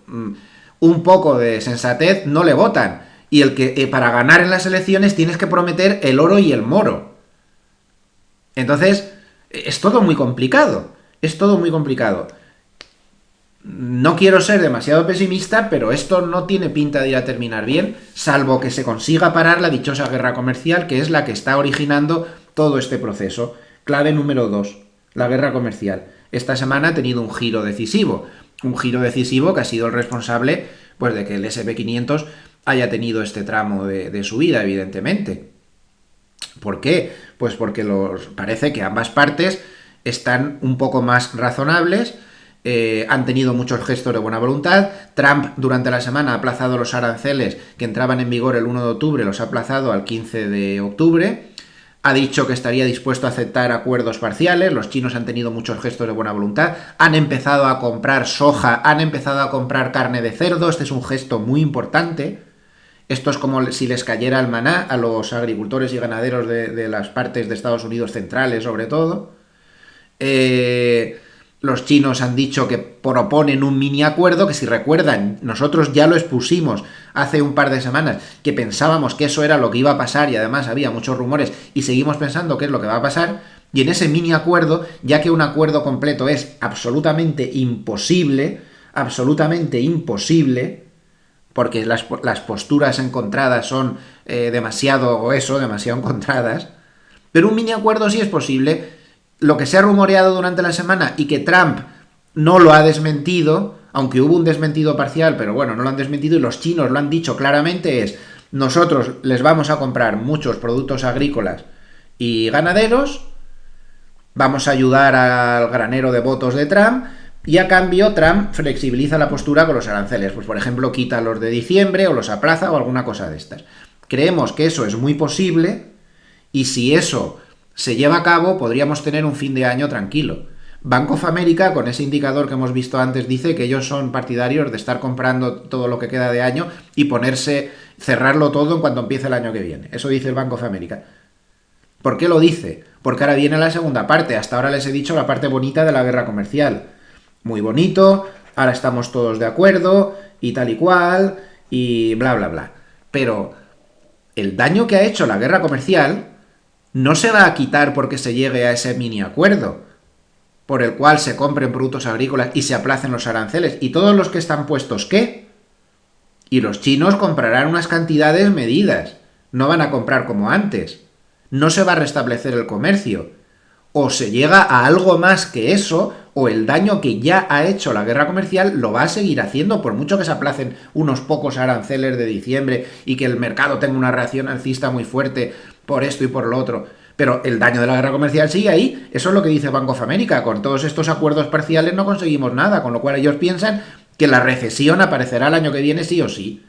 un poco de sensatez no le votan. Y el que para ganar en las elecciones tienes que prometer el oro y el moro. Entonces, es todo muy complicado. Es todo muy complicado. No quiero ser demasiado pesimista, pero esto no tiene pinta de ir a terminar bien, salvo que se consiga parar la dichosa guerra comercial, que es la que está originando todo este proceso. Clave número 2, la guerra comercial. Esta semana ha tenido un giro decisivo que ha sido el responsable pues, de que el SP500 haya tenido este tramo de subida, evidentemente. ¿Por qué? Pues porque parece que ambas partes están un poco más razonables. Han tenido muchos gestos de buena voluntad. Trump durante la semana ha aplazado los aranceles que entraban en vigor el 1 de octubre, los ha aplazado al 15 de octubre. Ha dicho que estaría dispuesto a aceptar acuerdos parciales. Los chinos han tenido muchos gestos de buena voluntad. Han empezado a comprar soja, han empezado a comprar carne de cerdo. Este es un gesto muy importante. Esto es como si les cayera el maná a los agricultores y ganaderos de las partes de Estados Unidos centrales, sobre todo. Los chinos han dicho que proponen un mini acuerdo, que si recuerdan, nosotros ya lo expusimos hace un par de semanas, que pensábamos que eso era lo que iba a pasar y además había muchos rumores y seguimos pensando que es lo que va a pasar. Y en ese mini acuerdo, ya que un acuerdo completo es absolutamente imposible, porque las posturas encontradas son demasiado encontradas, Pero un mini acuerdo sí es posible. Lo que se ha rumoreado durante la semana y que Trump no lo ha desmentido, aunque hubo un desmentido parcial, pero bueno, no lo han desmentido y los chinos lo han dicho claramente, es: nosotros les vamos a comprar muchos productos agrícolas y ganaderos, vamos a ayudar al granero de votos de Trump, y a cambio Trump flexibiliza la postura con los aranceles. Pues por ejemplo quita los de diciembre o los aplaza o alguna cosa de estas. Creemos que eso es muy posible y si eso se lleva a cabo podríamos tener un fin de año tranquilo. Bank of America, con ese indicador que hemos visto antes, dice que ellos son partidarios de estar comprando todo lo que queda de año y cerrarlo todo en cuanto empiece el año que viene. Eso dice el Bank of America. ¿Por qué lo dice? Porque ahora viene la segunda parte. Hasta ahora les he dicho la parte bonita de la guerra comercial. Muy bonito, ahora estamos todos de acuerdo, y tal y cual, y bla, bla, bla. Pero el daño que ha hecho la guerra comercial no se va a quitar porque se llegue a ese mini acuerdo, por el cual se compren productos agrícolas y se aplacen los aranceles. ¿Y todos los que están puestos qué? Y los chinos comprarán unas cantidades medidas. No van a comprar como antes. No se va a restablecer el comercio. O se llega a algo más que eso, o el daño que ya ha hecho la guerra comercial lo va a seguir haciendo, por mucho que se aplacen unos pocos aranceles de diciembre y que el mercado tenga una reacción alcista muy fuerte por esto y por lo otro. Pero el daño de la guerra comercial sigue ahí. Eso es lo que dice Bank of America. Con todos estos acuerdos parciales no conseguimos nada, con lo cual ellos piensan que la recesión aparecerá el año que viene sí o sí.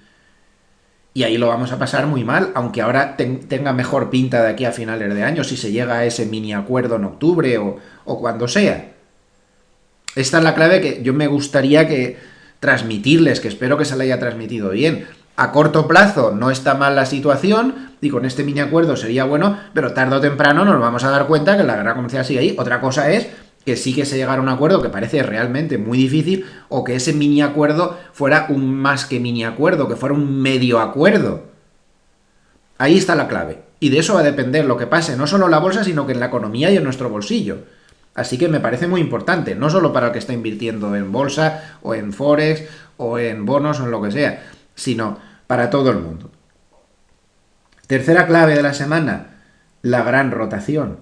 Y ahí lo vamos a pasar muy mal, aunque ahora tenga mejor pinta de aquí a finales de año, si se llega a ese mini acuerdo en octubre o cuando sea. Esta es la clave que yo me gustaría que transmitirles, que espero que se la haya transmitido bien. A corto plazo no está mal la situación, y con este mini acuerdo sería bueno, pero tarde o temprano nos vamos a dar cuenta que la guerra comercial sigue ahí. Otra cosa es que sí que se llegara a un acuerdo, que parece realmente muy difícil, o que ese mini acuerdo fuera un más que mini acuerdo, que fuera un medio acuerdo. Ahí está la clave. Y de eso va a depender lo que pase, no solo en la bolsa, sino que en la economía y en nuestro bolsillo. Así que me parece muy importante, no solo para el que está invirtiendo en bolsa, o en forex, o en bonos, o en lo que sea, sino para todo el mundo. Tercera clave de la semana: la gran rotación.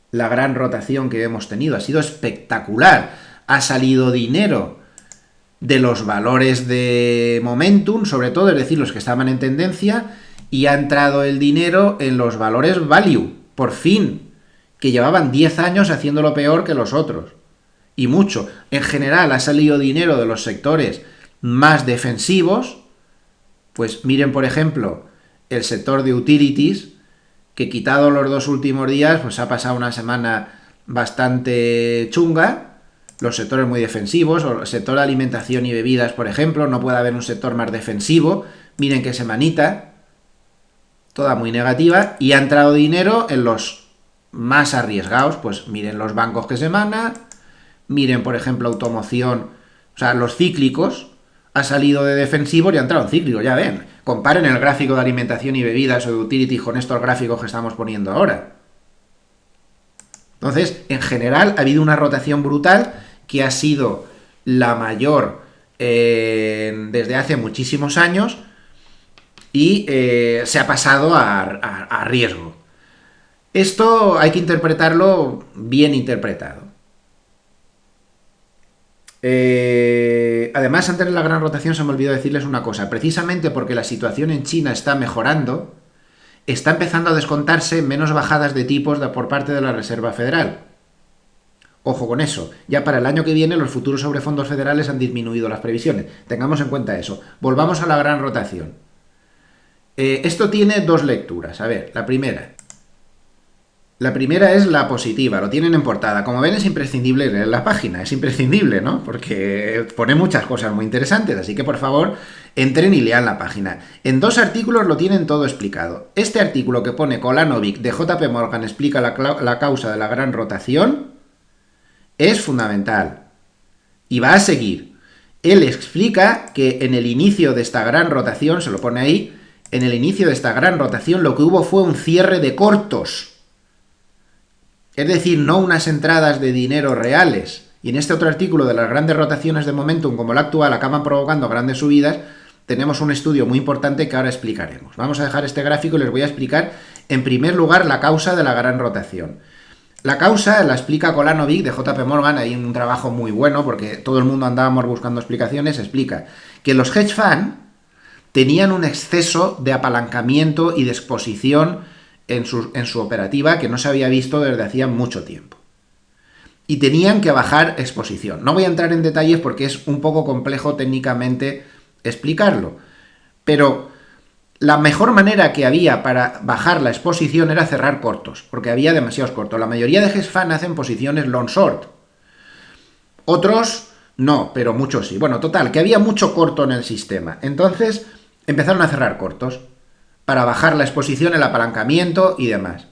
La gran rotación que hemos tenido ha sido espectacular. Ha salido dinero de los valores de momentum, sobre todo, es decir, los que estaban en tendencia, y ha entrado el dinero en los valores value, por fin, que llevaban 10 años haciéndolo peor que los otros. Y mucho. En general ha salido dinero de los sectores más defensivos. Pues miren, por ejemplo, el sector de utilities, que quitado los 2 últimos días, pues ha pasado una semana bastante chunga. Los sectores muy defensivos, o el sector de alimentación y bebidas, por ejemplo, no puede haber un sector más defensivo. Miren qué semanita, toda muy negativa, y ha entrado dinero en los más arriesgados. Pues miren los bancos qué semana, miren por ejemplo automoción, o sea, los cíclicos, ha salido de defensivos y ha entrado en cíclicos, ya ven. Comparen el gráfico de alimentación y bebidas o de utilities con estos gráficos que estamos poniendo ahora. Entonces, en general, ha habido una rotación brutal que ha sido la mayor desde hace muchísimos años y se ha pasado a riesgo. Esto hay que interpretarlo bien interpretado. Además, antes de la gran rotación se me olvidó decirles una cosa. Precisamente porque la situación en China está mejorando, está empezando a descontarse menos bajadas de tipos por parte de la Reserva Federal. Ojo con eso. Ya para el año que viene los futuros sobre fondos federales han disminuido las previsiones. Tengamos en cuenta eso. Volvamos a la gran rotación. Esto tiene dos lecturas. A ver, la primera. La primera es la positiva, lo tienen en portada. Como ven, es imprescindible leer la página, es imprescindible, ¿no? Porque pone muchas cosas muy interesantes, así que por favor, entren y lean la página. En 2 artículos lo tienen todo explicado. Este artículo que pone Kolanovic de JP Morgan explica la causa de la gran rotación es fundamental. Y va a seguir. Él explica que en el inicio de esta gran rotación, se lo pone ahí, en el inicio de esta gran rotación lo que hubo fue un cierre de cortos. Es decir, no unas entradas de dinero reales. Y en este otro artículo de las grandes rotaciones de momentum como la actual acaban provocando grandes subidas, tenemos un estudio muy importante que ahora explicaremos. Vamos a dejar este gráfico y les voy a explicar, en primer lugar, la causa de la gran rotación. La causa la explica Kolanovic de JP Morgan, hay un trabajo muy bueno porque todo el mundo andábamos buscando explicaciones, explica que los hedge funds tenían un exceso de apalancamiento y de exposición en su operativa que no se había visto desde hacía mucho tiempo. Y tenían que bajar exposición. No voy a entrar en detalles porque es un poco complejo técnicamente explicarlo, pero la mejor manera que había para bajar la exposición era cerrar cortos, porque había demasiados cortos. La mayoría de hedge funds hacen posiciones long short. Otros no, pero muchos sí. Bueno, total, que había mucho corto en el sistema. Entonces empezaron a cerrar cortos para bajar la exposición, el apalancamiento y demás.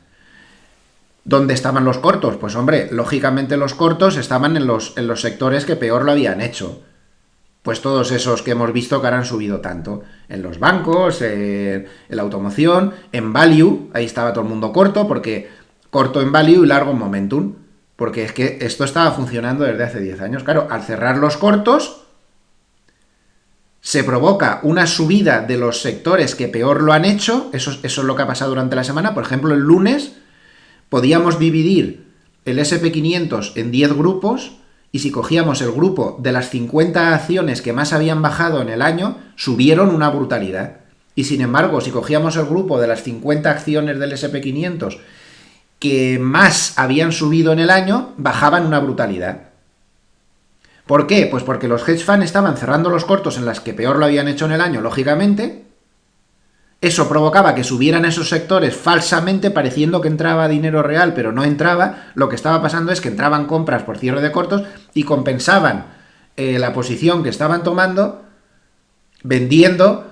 ¿Dónde estaban los cortos? Pues hombre, lógicamente los cortos estaban en los sectores que peor lo habían hecho. Pues todos esos que hemos visto que ahora han subido tanto. En los bancos, en la automoción, en value, ahí estaba todo el mundo corto, porque corto en value y largo en momentum. Porque es que esto estaba funcionando desde hace 10 años. Claro, al cerrar los cortos, se provoca una subida de los sectores que peor lo han hecho. Eso es lo que ha pasado durante la semana. Por ejemplo, el lunes podíamos dividir el SP500 en 10 grupos, y si cogíamos el grupo de las 50 acciones que más habían bajado en el año, subieron una brutalidad. Y sin embargo, si cogíamos el grupo de las 50 acciones del SP500 que más habían subido en el año, bajaban una brutalidad. ¿Por qué? Pues porque los hedge funds estaban cerrando los cortos en las que peor lo habían hecho en el año, lógicamente. Eso provocaba que subieran esos sectores falsamente, pareciendo que entraba dinero real, pero no entraba. Lo que estaba pasando es que entraban compras por cierre de cortos y compensaban la posición que estaban tomando, vendiendo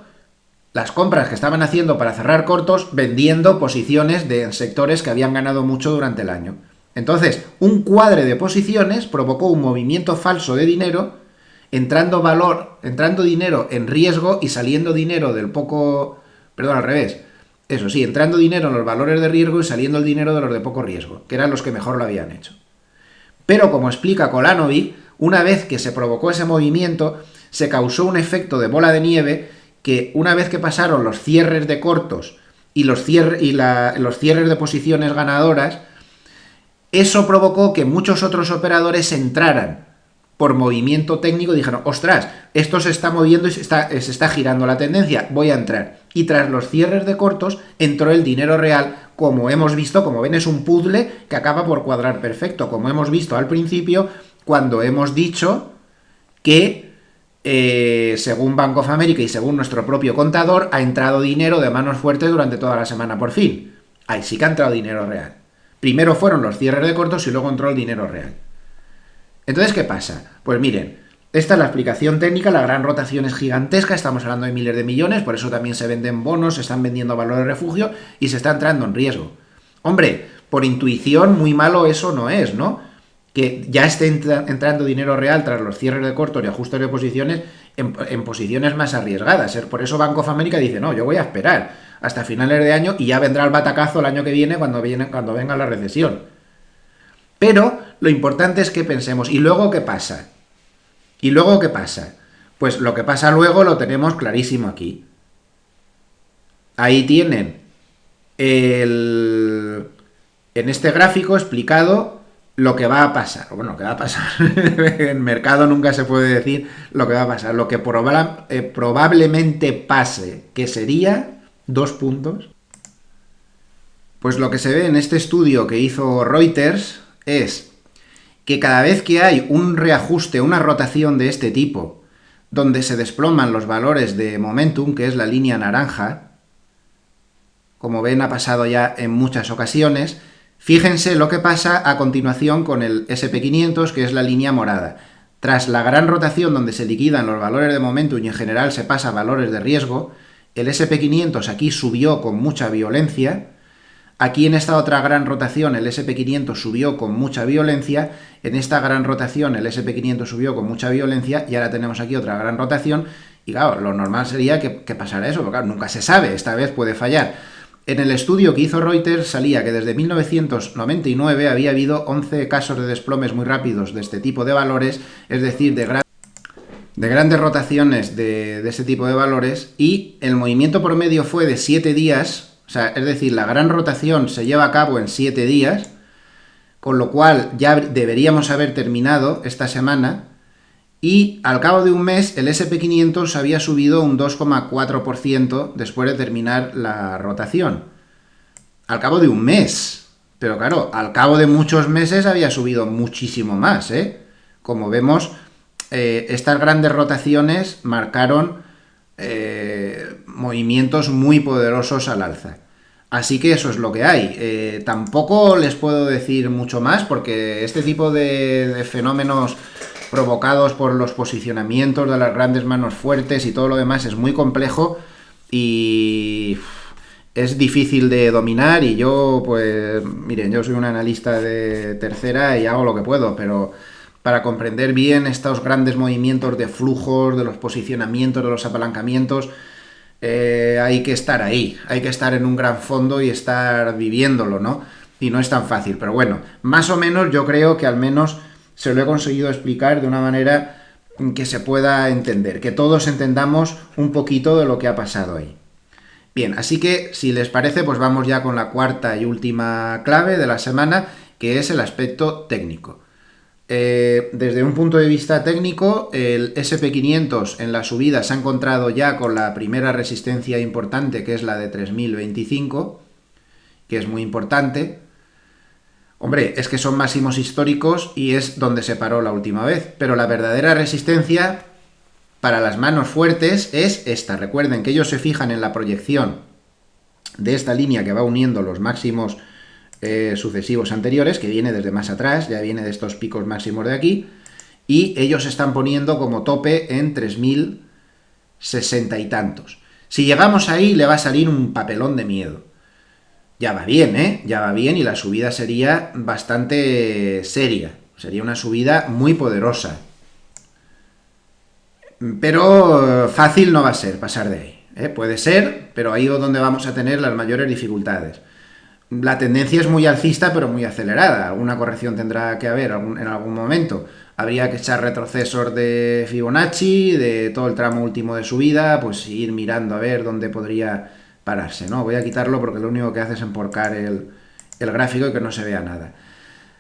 las compras que estaban haciendo para cerrar cortos, vendiendo posiciones de sectores que habían ganado mucho durante el año. Entonces, un cuadre de posiciones provocó un movimiento falso de dinero, entrando dinero en riesgo y saliendo dinero del poco... Perdón, al revés. Eso sí, entrando dinero en los valores de riesgo y saliendo el dinero de los de poco riesgo, que eran los que mejor lo habían hecho. Pero, como explica Kolanovic, una vez que se provocó ese movimiento, se causó un efecto de bola de nieve que, una vez que pasaron los cierres de cortos y los cierres de posiciones ganadoras, eso provocó que muchos otros operadores entraran por movimiento técnico y dijeron, ostras, esto se está moviendo y se está girando la tendencia, voy a entrar. Y tras los cierres de cortos entró el dinero real, como hemos visto, como ven, es un puzzle que acaba por cuadrar perfecto, como hemos visto al principio cuando hemos dicho que según Bank of America y según nuestro propio contador, ha entrado dinero de manos fuertes durante toda la semana por fin. Ahí sí que ha entrado dinero real. Primero fueron los cierres de cortos y luego entró el dinero real. Entonces, ¿qué pasa? Pues miren, esta es la explicación técnica, la gran rotación es gigantesca, estamos hablando de miles de millones, por eso también se venden bonos, se están vendiendo valores de refugio y se está entrando en riesgo. Hombre, por intuición, muy malo eso no es, ¿no? Que ya esté entrando dinero real tras los cierres de cortos y ajustes de posiciones en posiciones más arriesgadas. Por eso Bank of America dice, no, yo voy a esperar hasta finales de año y ya vendrá el batacazo el año que viene cuando venga la recesión. Pero lo importante es que pensemos, ¿y luego qué pasa? ¿Y luego qué pasa? Pues lo que pasa luego lo tenemos clarísimo aquí. Ahí tienen en este gráfico explicado lo que va a pasar. Bueno, lo que va a pasar. En mercado nunca se puede decir lo que va a pasar. Lo que probablemente pase, que sería 2 puntos. Pues lo que se ve en este estudio que hizo Reuters es que cada vez que hay un reajuste, una rotación de este tipo, donde se desploman los valores de momentum, que es la línea naranja, como ven ha pasado ya en muchas ocasiones, fíjense lo que pasa a continuación con el SP500, que es la línea morada. Tras la gran rotación donde se liquidan los valores de momentum y en general se pasa a valores de riesgo, el SP500 aquí subió con mucha violencia. Aquí en esta otra gran rotación el SP500 subió con mucha violencia, en esta gran rotación el SP500 subió con mucha violencia y ahora tenemos aquí otra gran rotación y claro, lo normal sería que pasara eso, porque claro, nunca se sabe, esta vez puede fallar. En el estudio que hizo Reuters salía que desde 1999 había habido 11 casos de desplomes muy rápidos de este tipo de valores, es decir, de grandes rotaciones de ese tipo de valores, y el movimiento promedio fue de 7 días, o sea, es decir, la gran rotación se lleva a cabo en 7 días, con lo cual ya deberíamos haber terminado esta semana, y al cabo de un mes el SP500 había subido un 2,4% después de terminar la rotación. Al cabo de un mes. Pero claro, al cabo de muchos meses había subido muchísimo más, ¿eh? Como vemos, estas grandes rotaciones marcaron movimientos muy poderosos al alza. Así que eso es lo que hay. Tampoco les puedo decir mucho más porque este tipo de fenómenos provocados por los posicionamientos de las grandes manos fuertes y todo lo demás es muy complejo y es difícil de dominar, y yo, pues, miren, yo soy un analista de tercera y hago lo que puedo, pero para comprender bien estos grandes movimientos de flujos, de los posicionamientos, de los apalancamientos, hay que estar ahí, hay que estar en un gran fondo y estar viviéndolo, ¿no? Y no es tan fácil, pero bueno, más o menos yo creo que al menos se lo he conseguido explicar de una manera que se pueda entender, que todos entendamos un poquito de lo que ha pasado ahí. Bien, así que si les parece, pues vamos ya con la cuarta y última clave de la semana, que es el aspecto técnico. Desde un punto de vista técnico, el SP500 en la subida se ha encontrado ya con la primera resistencia importante, que es la de 3025, que es muy importante. Hombre, es que son máximos históricos y es donde se paró la última vez, pero la verdadera resistencia para las manos fuertes es esta. Recuerden que ellos se fijan en la proyección de esta línea que va uniendo los máximos sucesivos anteriores, que viene desde más atrás, ya viene de estos picos máximos de aquí, y ellos están poniendo como tope en 3060 y tantos. Si llegamos ahí, le va a salir un papelón de miedo. Ya va bien, ¿eh? Ya va bien, y la subida sería bastante seria. Sería una subida muy poderosa. Pero fácil no va a ser pasar de ahí. Puede ser, pero ahí es donde vamos a tener las mayores dificultades. La tendencia es muy alcista, pero muy acelerada. Alguna corrección tendrá que haber en algún momento. Habría que echar retrocesos de Fibonacci, de todo el tramo último de subida, pues ir mirando a ver dónde podría pararse, ¿no? Voy a quitarlo porque lo único que hace es emporcar el gráfico y que no se vea nada.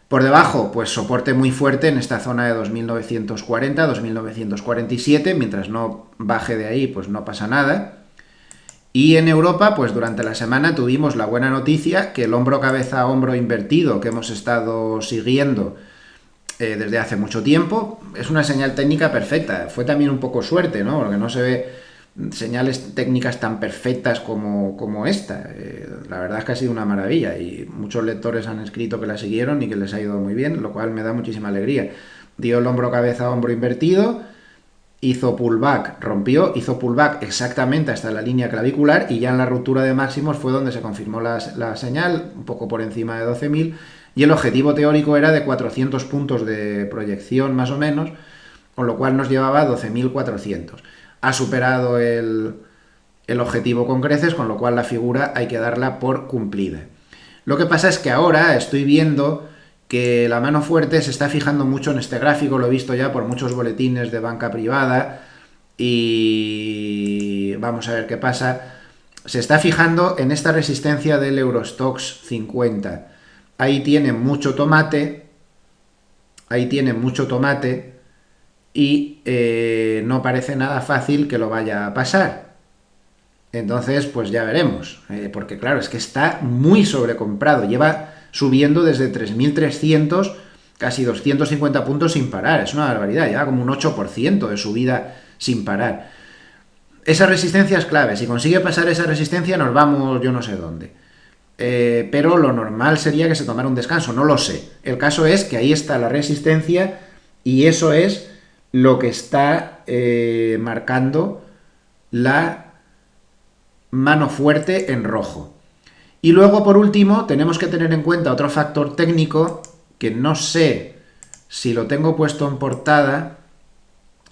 Por debajo, pues soporte muy fuerte en esta zona de 2940, 2947, mientras no baje de ahí, pues no pasa nada. Y en Europa, pues durante la semana tuvimos la buena noticia que el hombro cabeza hombro invertido que hemos estado siguiendo desde hace mucho tiempo es una señal técnica perfecta. Fue también un poco suerte, ¿no? Porque no se ve señales técnicas tan perfectas como esta. La verdad es que ha sido una maravilla y muchos lectores han escrito que la siguieron y que les ha ido muy bien, lo cual me da muchísima alegría. Dio el hombro cabeza hombro invertido, hizo pullback, rompió, hizo pullback exactamente hasta la línea clavicular, y ya en la ruptura de máximos fue donde se confirmó la señal, un poco por encima de 12.000, y el objetivo teórico era de 400 puntos de proyección más o menos, con lo cual nos llevaba a 12.400. Ha superado el objetivo con creces, con lo cual la figura hay que darla por cumplida. Lo que pasa es que ahora estoy viendo que la mano fuerte se está fijando mucho en este gráfico, lo he visto ya por muchos boletines de banca privada, y vamos a ver qué pasa. Se está fijando en esta resistencia del Eurostoxx 50. Ahí tiene mucho tomate, ahí tiene mucho tomate, y no parece nada fácil que lo vaya a pasar. Entonces, pues ya veremos, porque claro, es que está muy sobrecomprado, lleva subiendo desde 3.300, casi 250 puntos sin parar, es una barbaridad, lleva como un 8% de subida sin parar. Esa resistencia es clave, si consigue pasar esa resistencia nos vamos yo no sé dónde. Pero lo normal sería que se tomara un descanso, no lo sé. El caso es que ahí está la resistencia y eso es lo que está marcando la mano fuerte en rojo. Y luego, por último, tenemos que tener en cuenta otro factor técnico que no sé si lo tengo puesto en portada,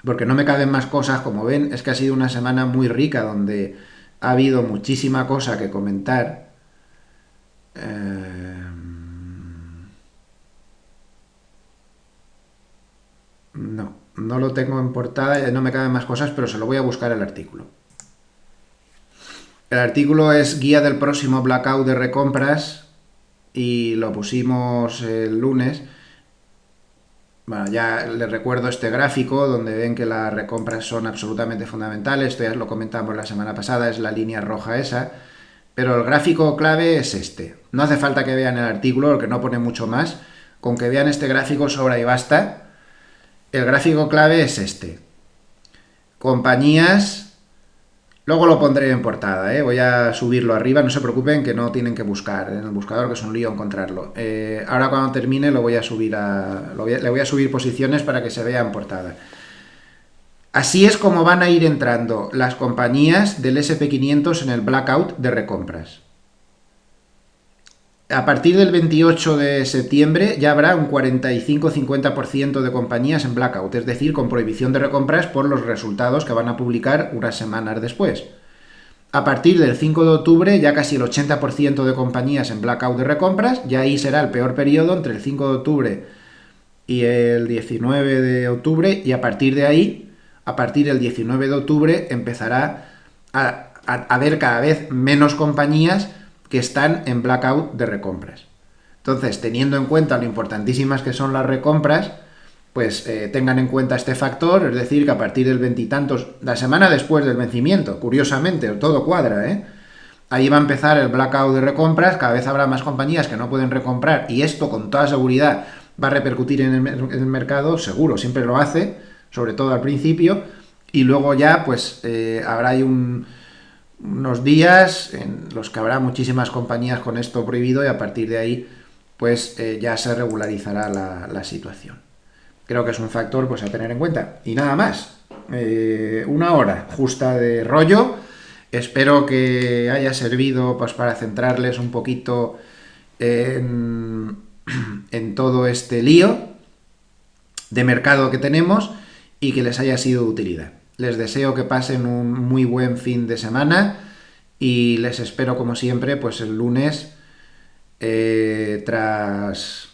porque no me caben más cosas. Como ven, es que ha sido una semana muy rica donde ha habido muchísima cosa que comentar. No, No lo tengo en portada, no me caben más cosas, pero se lo voy a buscar el artículo. El artículo es guía del próximo blackout de recompras y lo pusimos el lunes. Bueno, ya les recuerdo este gráfico donde ven que las recompras son absolutamente fundamentales. Esto ya lo comentamos la semana pasada, es la línea roja esa. Pero el gráfico clave es este. No hace falta que vean el artículo, porque no pone mucho más. Con que vean este gráfico sobra y basta. El gráfico clave es este. Compañías. Luego lo pondré en portada, ¿eh? Voy a subirlo arriba, no se preocupen que no tienen que buscar en el buscador, que es un lío encontrarlo. Ahora cuando termine lo voy a subir le voy a subir posiciones para que se vea en portada. Así es como van a ir entrando las compañías del SP500 en el blackout de recompras. A partir del 28 de septiembre ya habrá un 45-50% de compañías en blackout, es decir, con prohibición de recompras por los resultados que van a publicar unas semanas después. A partir del 5 de octubre ya casi el 80% de compañías en blackout de recompras, ya ahí será el peor periodo entre el 5 de octubre y el 19 de octubre, y a partir de ahí, a partir del 19 de octubre, empezará a haber cada vez menos compañías que están en blackout de recompras. Entonces, teniendo en cuenta lo importantísimas que son las recompras, pues tengan en cuenta este factor, es decir, que a partir del veintitantos, la semana después del vencimiento, curiosamente, todo cuadra, ¿eh? Ahí va a empezar el blackout de recompras, cada vez habrá más compañías que no pueden recomprar y esto con toda seguridad va a repercutir en el mercado, seguro, siempre lo hace, sobre todo al principio, y luego ya pues habrá ahí unos días en los que habrá muchísimas compañías con esto prohibido y a partir de ahí pues ya se regularizará la situación. Creo que es un factor pues a tener en cuenta. Y nada más, una hora justa de rollo. Espero que haya servido pues para centrarles un poquito en, en todo este lío de mercado que tenemos y que les haya sido de utilidad. Les deseo que pasen un muy buen fin de semana y les espero como siempre pues el lunes tras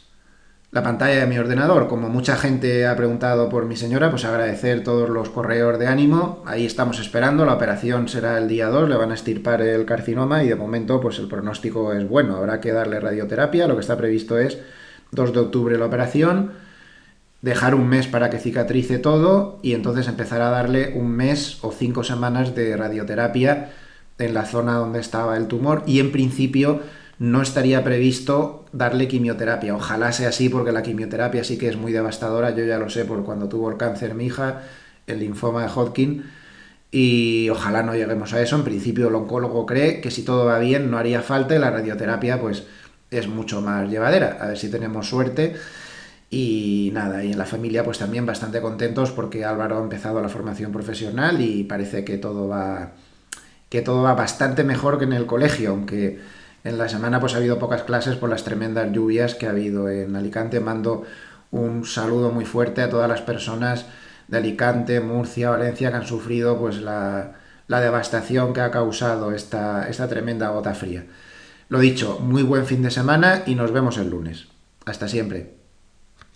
la pantalla de mi ordenador. Como mucha gente ha preguntado por mi señora, pues agradecer todos los correos de ánimo. Ahí estamos esperando, la operación será el día 2, le van a extirpar el carcinoma y de momento pues el pronóstico es bueno. Habrá que darle radioterapia, lo que está previsto es 2 de octubre la operación, dejar un mes para que cicatrice todo y entonces empezar a darle un mes o 5 semanas de radioterapia en la zona donde estaba el tumor y en principio no estaría previsto darle quimioterapia. Ojalá sea así porque la quimioterapia sí que es muy devastadora, yo ya lo sé por cuando tuvo el cáncer mi hija, el linfoma de Hodgkin, y ojalá no lleguemos a eso. En principio el oncólogo cree que si todo va bien no haría falta y la radioterapia pues es mucho más llevadera, a ver si tenemos suerte. Y nada, y en la familia pues también bastante contentos porque Álvaro ha empezado la formación profesional y parece que todo va bastante mejor que en el colegio, aunque en la semana pues ha habido pocas clases por las tremendas lluvias que ha habido en Alicante. Mando un saludo muy fuerte a todas las personas de Alicante, Murcia, Valencia que han sufrido pues la devastación que ha causado esta tremenda gota fría. Lo dicho, muy buen fin de semana y nos vemos el lunes. Hasta siempre.